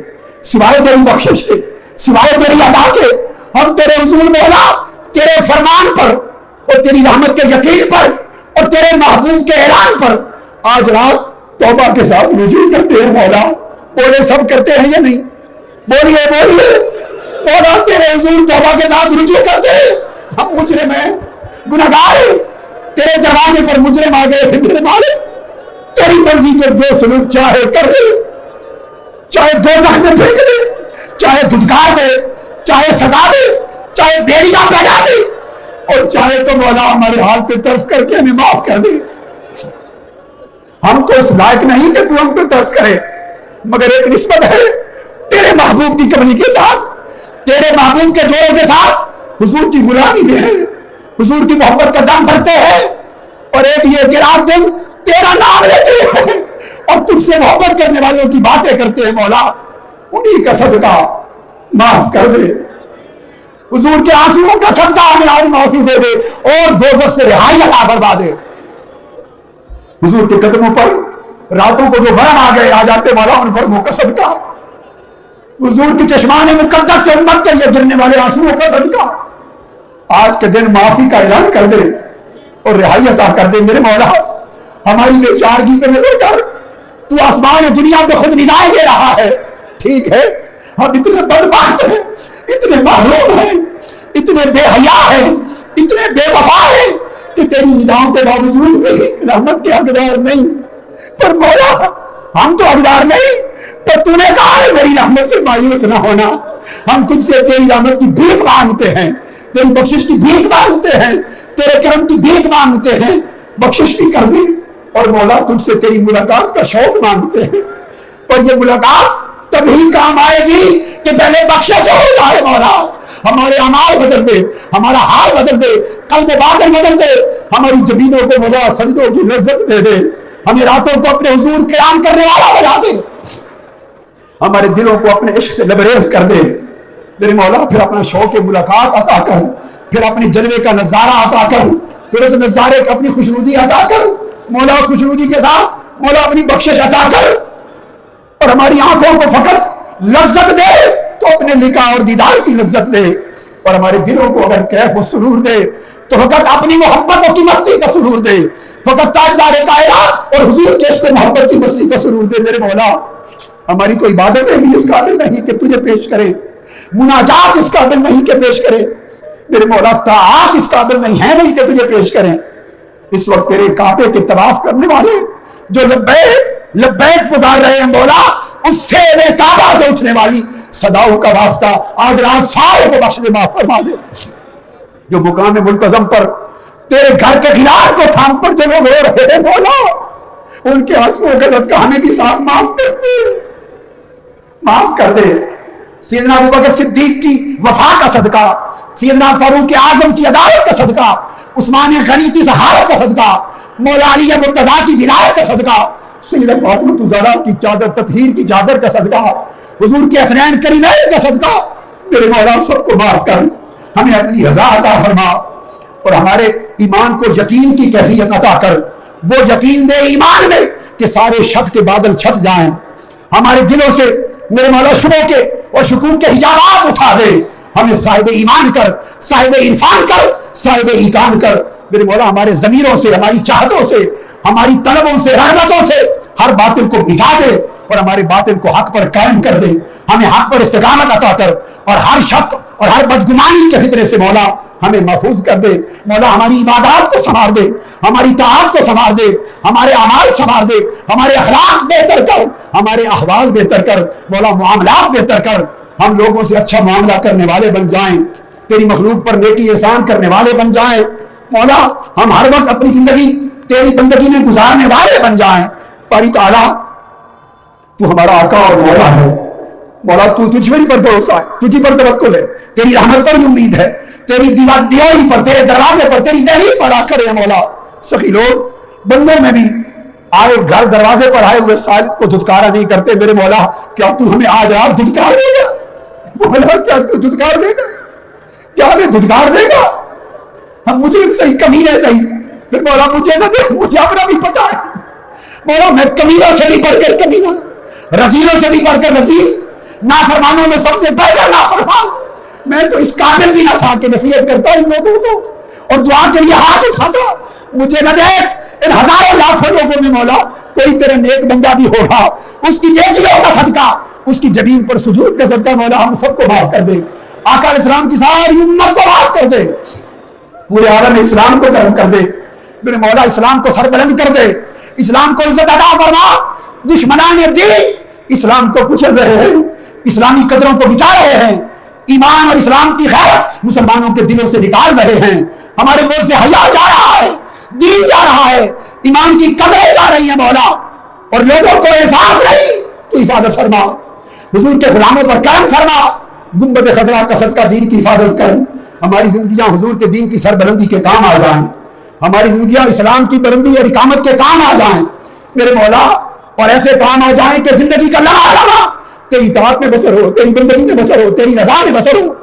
سوائے تیری بخشش کے، سوائے تیری عطا کے۔ ہم تیرے حضور مولا تیرے فرمان پر اور تیری رحمت کے یقین پر اور تیرے محبوب کے اعلان پر آج رات توبہ کے ساتھ رجوع کرتے ہیں مولا. بولے سب کرتے ہیں یا نہیں؟ بولیے بولیے مولا تیرے حضور توبہ کے ساتھ رجوع کرتے ہیں. ہم مجرم ہیں، گناہگار ہیں، تیرے دروازے پر مجرم آ گئے ہیں. میرے مالک تیری مرضی کے جو سلوک چاہے کر لے، چاہے دوزخ میں پھینک دے، چاہے دھتکار دے، چاہے سزا دے، چاہے بیڑیاں پہنا دے، اور چاہے تو مولا ہمارے حال پہ ترس کر کے ہمیں معاف کر دے. ہم تو اس لائق نہیں کہ تو ہم پہ ترس کرے، مگر ایک نسبت ہے تیرے محبوب کی کملی کے ساتھ، تیرے محبوب کے جوڑوں کے ساتھ حضور کی غلامی میں ہے، حضور کی محبت کا دم بھرتے ہیں، اور ایک یہ کہ رات دن تیرا نام لیتے ہیں اور تجھ سے محبت کرنے والوں کی باتیں کرتے ہیں. مولا انہی کا صدقہ معاف کر دے، حضور کے آنسوؤں کا صدقہ ہمیں آج معافی دے دے اور دوزخ سے رہائی عطا فرما دے. حضور کے قدموں پر راتوں کو جو غم آ گئے آ جاتے مولا ان فرموں کا صدقہ، حضور کی چشمان مقدس سے امت کے لیے گرنے والے آنسوؤں کا صدقہ آج کے دن معافی کا اعلان کر دے اور رہائی عطا کر دے. میرے مولا ہماری بے چارگی پہ نظر کر، تو آسمان دنیا پہ خود ندائیں دے رہا ہے. ٹھیک ہے ہم اتنے بدبخت ہیں، اتنے محروم ہیں، اتنے بے حیا ہیں، اتنے بے وفا ہیں کہ تیری نداؤں کے باوجود بھی رحمت کے حقدار نہیں. پر مولا ہم تو حقدار نہیں، پر تو نے کہا ہے میری رحمت سے مایوس نہ ہونا. ہم تجھ سے تیری رحمت کی بھیک مانگتے ہیں، تیری بخشش کی بھیک مانگتے ہیں، تیرے کرم کی بھیک مانگتے ہیں. بخشش بھی کر دی اور مولا تجھ سے تیری ملاقات کا شوق مانگتے ہیں. اور یہ ملاقات تبھی کام آئے گی کہ پہلے بخشش ہو جائے. مولا ہمارے اعمال بدل دے، ہمارا حال بدل دے، قلب باطن بدل دے، ہماری جبینوں کو مولا سجدوں کی لذت دے دے، ہمیں راتوں کو اپنے حضور قیام کرنے والا بنا دے، ہمارے دلوں کو اپنے عشق سے لبریز کر دے. میرے مولا پھر اپنا شوق ملاقات عطا کر، پھر اپنے جلوے کا نظارہ عطا کر، پھر اس نظارے کا اپنی خوشنودی عطا کر. مولا اس خوشنودی کے ساتھ مولا اپنی بخشش عطا کر اور ہماری آنکھوں کو فقط لذت دے تو اپنے لقاء اور دیدار کی لذت دے، اور ہمارے دلوں کو اگر کیف و سرور دے تو فقط اپنی محبتوں کی مستی کا سرور دے، فقط تاجدار کائنات اور حضور کے عشق و محبت کی مستی کا سرور دے. میرے مولا ہماری تو عبادتیں بھی اس قابل نہیں کہ تجھے پیش کرے، مناجات اس قابل نہیں کہ پیش کرے. میرے مولا طاعات اس قابل نہیں کہ تجھے پیش کریں. اس وقت تیرے کعبے کے طواف کرنے والے جو لبیک لبیک پکار رہے ہیں مولا، اس سے بے کعبہ سے اٹھنے والی صداؤں کا واسطہ آج رات سارے کو بخش دے، معاف فرما دے. جو مقام ملتزم پر تیرے گھر کے خلاف کو تھام پر جو لوگ رو رہے ہیں مولا، ان کے آنسوؤں کا صدقہ ہمیں بھی ساتھ معاف کر دے، معاف کر دے. سیدنا ابوبکر صدیق کی وفا کا صدقہ، سیدنا فاروق اعظم کی عدالت کا صدقہ، عثمان غنی کی سخاوت کا صدقہ، مولا علی مرتضیٰ کی ولایت کا صدقہ، سیدہ فاطمہ الزہرا کی چادر تطہیر کی چادر کا صدقہ، حضور کے حسنین کریمین کا صدقہ. میرے مولا سب کو معاف کر، ہمیں اپنی رضا عطا فرما اور ہمارے ایمان کو یقین کی کیفیت عطا کر. وہ یقین دے ایمان میں کہ سارے شک کے بادل چھٹ جائیں. ہمارے دلوں سے میرے مولا شبوں کے اور شکوک کے حجابات اٹھا دے. ہمیں صاحب ایمان کر، صاحب عرفان کر، صاحب ایقان کر. میرے مولا ہمارے ضمیروں سے، ہماری چاہتوں سے، ہماری طلبوں سے، رحمتوں سے ہر باطل کو مٹا دے اور ہمارے باطل کو حق پر قائم کر دے. ہمیں حق پر استقامت عطا کر اور ہر شک اور ہر بدگمانی کے فطرے سے مولا ہمیں محفوظ کر دے. مولا ہماری عبادات کو سنوار دے، ہماری طاعات کو سنوار دے، ہمارے اعمال سنوار دے، ہمارے اخلاق بہتر کر، ہمارے احوال بہتر کر، مولا معاملات بہتر کر. ہم لوگوں سے اچھا معاملہ کرنے والے بن جائیں، تیری مخلوق پر نیکی احسان کرنے والے بن جائیں. مولا ہم ہر وقت اپنی زندگی تیری بندگی میں گزارنے والے بن جائیں. باری تعالیٰ تو ہمارا آقا اور مولا ہے. مولا تو تجھ پر بھروسہ ہے، تجھی پر توکل ہے، تیری رحمت پر ہی امید ہے، تیری دیواری پر، تیرے دروازے پر، تیری دہلیز پر آ کھڑے ہیں. مولا سخی لوگ بندوں میں بھی آئے گھر دروازے پر آئے ہوئے سال کو دھتکارا نہیں کرتے. میرے مولا کیا تو ہمیں آج رات دھتکار دے گا؟ مولا کیا تو دھتکار دے گا؟ کیا ہمیں دھتکار دے گا؟ ہم مجرم صحیح، کمینے صحیح، پھر مولا مجھے نہ دے، مجھے اپنا بھی پتا ہے. مولا میں کمینوں سے بھی بڑھ کر کمینہ، رزیلوں سے بھی بڑھ کر رزیل، نافرمانوں میں سب سے بہتر نافرمان. میں تو اس قابل بھی نہ تھا کہ نصیحت کرتا ان لوگوں کو اور دعا کے لیے ہاتھ اٹھاتا. مجھے نہ دیکھ ان ہزاروں لاکھوں لوگوں میں مولا کوئی تیرا نیک بندہ بھی ہوگا, اس کی نیکیوں کا صدقہ, اس کی جبین پر سجود کا صدقہ مولا ہم سب کو معاف کر دے. آقا علیہ السلام کی ساری امت کو معاف کر دے, پورے عالم اسلام کو کرم کر دے. میرے مولا اسلام کو سر بلند کر دے, اسلام کو عزت عطا فرما. دشمنان دین اسلام کو کچل رہے ہیں, اسلامی قدروں کو بچا رہے ہیں, ایمان اور اسلام کی غیرت مسلمانوں کے دلوں سے نکال رہے ہیں. ہمارے ملک سے حیا جا رہا ہے, دین جا رہا ہے, ایمان کی قدریں جا رہی ہیں مولا, اور لوگوں کو احساس نہیں. تو حفاظت فرما, حضور کے غلاموں پر کرم فرما. گنبد خضرا کا صدقہ دین کی حفاظت کر. ہماری زندگیاں حضور کے دین کی سربلندی کے کام آ جائیں, ہماری زندگیاں اسلام کی بلندی اور اقامت کے کام آ جائیں میرے مولا, اور ایسے کام آ جائیں کہ زندگی کا لمحہ لمحہ تیری اطاعت میں بسر ہو, تیری بندگی میں بسر ہو, تیری رضا میں بسر ہو.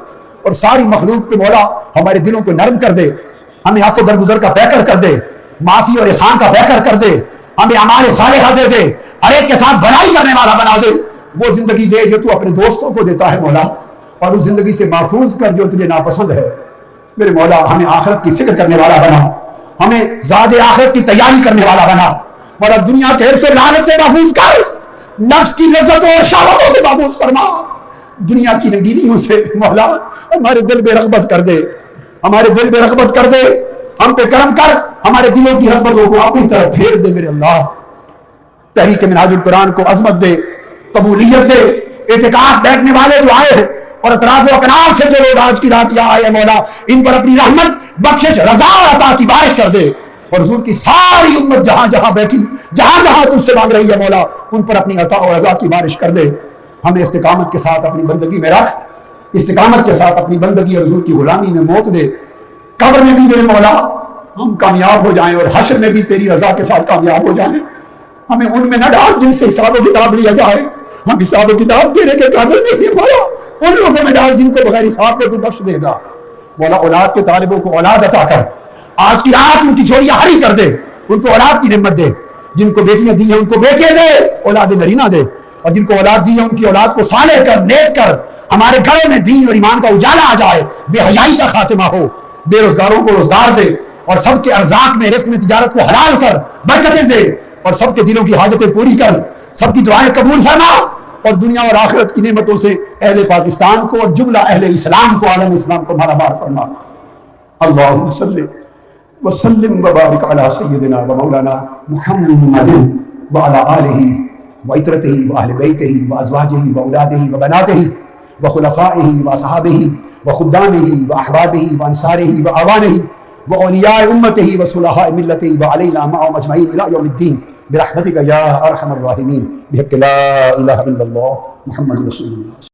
اور ساری مخلوق پہ مولا ہمارے دلوں کو نرم کر دے, ہمیں عفو درگزر کا پیکر کر دے, معافی اور احسان کا پیکر کر دے, ہمیں اعمال صالحہ دے دے, ہر ایک کے ساتھ بھلائی کرنے والا بنا دے. وہ زندگی دے جو تو اپنے دوستوں کو دیتا ہے مولا, اور اس زندگی سے محفوظ کر جو تجھے ناپسند ہے. میرے مولا ہمیں آخرت کی فکر کرنے والا بنا, ہمیں زاد آخرت کی تیاری کرنے والا بنا. مولا دنیا کے حرص و لعنت سے محفوظ کر, نفس کی لذتوں اور شہوتوں سے محفوظ فرما, دنیا کی رنگینیوں سے مولا ہمارے دل بے رغبت کر دے, ہمارے دل بے رغبت کر دے. ہم پہ کرم کر, ہمارے دلوں کی رغبتوں کو اپنی طرف پھیر دے میرے اللہ. تحریک منہاج القرآن کو عظمت دے, قبولیت دے. اعتکاف بیٹھنے والے جو آئے اور اطراف و اکناف سے جو لوگ آج کی رات یہاں آئے مولا, ان پر اپنی رحمت, بخشش, رضا اور عطا کی بارش کر دے. اور حضور کی ساری امت جہاں جہاں بیٹھی, جہاں جہاں تجھ سے مانگ رہی ہے مولا, ان پر اپنی عطا اور رضا کی بارش کر دے. ہمیں استقامت کے ساتھ اپنی بندگی میں رکھ, استقامت کے ساتھ اپنی بندگی اور حضور کی غلامی میں موت دے. قبر میں بھی میرے مولا ہم کامیاب ہو جائیں, اور حشر میں بھی تیری رضا کے ساتھ کامیاب ہو جائیں. ہمیں ان میں نہ ڈال جن سے حساب و کتاب لیا جائے. ہم حساب و کتاب دینے کے قابل نہیں ہیں مولا, ان لوگوں میں ڈال جن کو بغیر حساب کے تو بخش دے گا. مولا اولاد کے طالبوں کو اولاد عطا کر, آج کی رات ان کی جوڑیاں ہری کر دے, ان کو اولاد کی نعمت دے. جن کو بیٹیاں دی ہیں ان کو بیٹے دے, اولاد نرینہ دے. اور جن کو اولاد دی ہے ان کی اولاد کو صالح کر, نیک کر. ہمارے گھروں میں دین اور ایمان کا اجالا آ جائے, بے حیائی کا خاتمہ ہو. بے روزگاروں کو روزگار دے, اور سب کے ارزاق میں, رزق میں, تجارت کو حلال کر, برکتیں دے, اور سب کے دلوں کی حاجتیں پوری کر. سب کی دعائیں قبول فرما, اور دنیا اور آخرت کی نعمتوں سے اہل پاکستان کو اور جملہ اہل اسلام کو, عالم اسلام کو مالا مال فرما. اللہم صلی وسلم وبارک علی سیدنا و مولانا محمد وعلی آلہ وعترتہ واہل بیتہ وازواجہ واولادہ وبناتہ وخلفائہ واصحابہ وخدامہ واحبابہ وانصارہ واعوانہ واولیاء امتہ وصلحاء ملتہ وعلینا معهم اجمعین الی یوم الدین برحمتک یا ارحم الراحمین بحق لا الہ الا اللہ محمد رسول اللہ.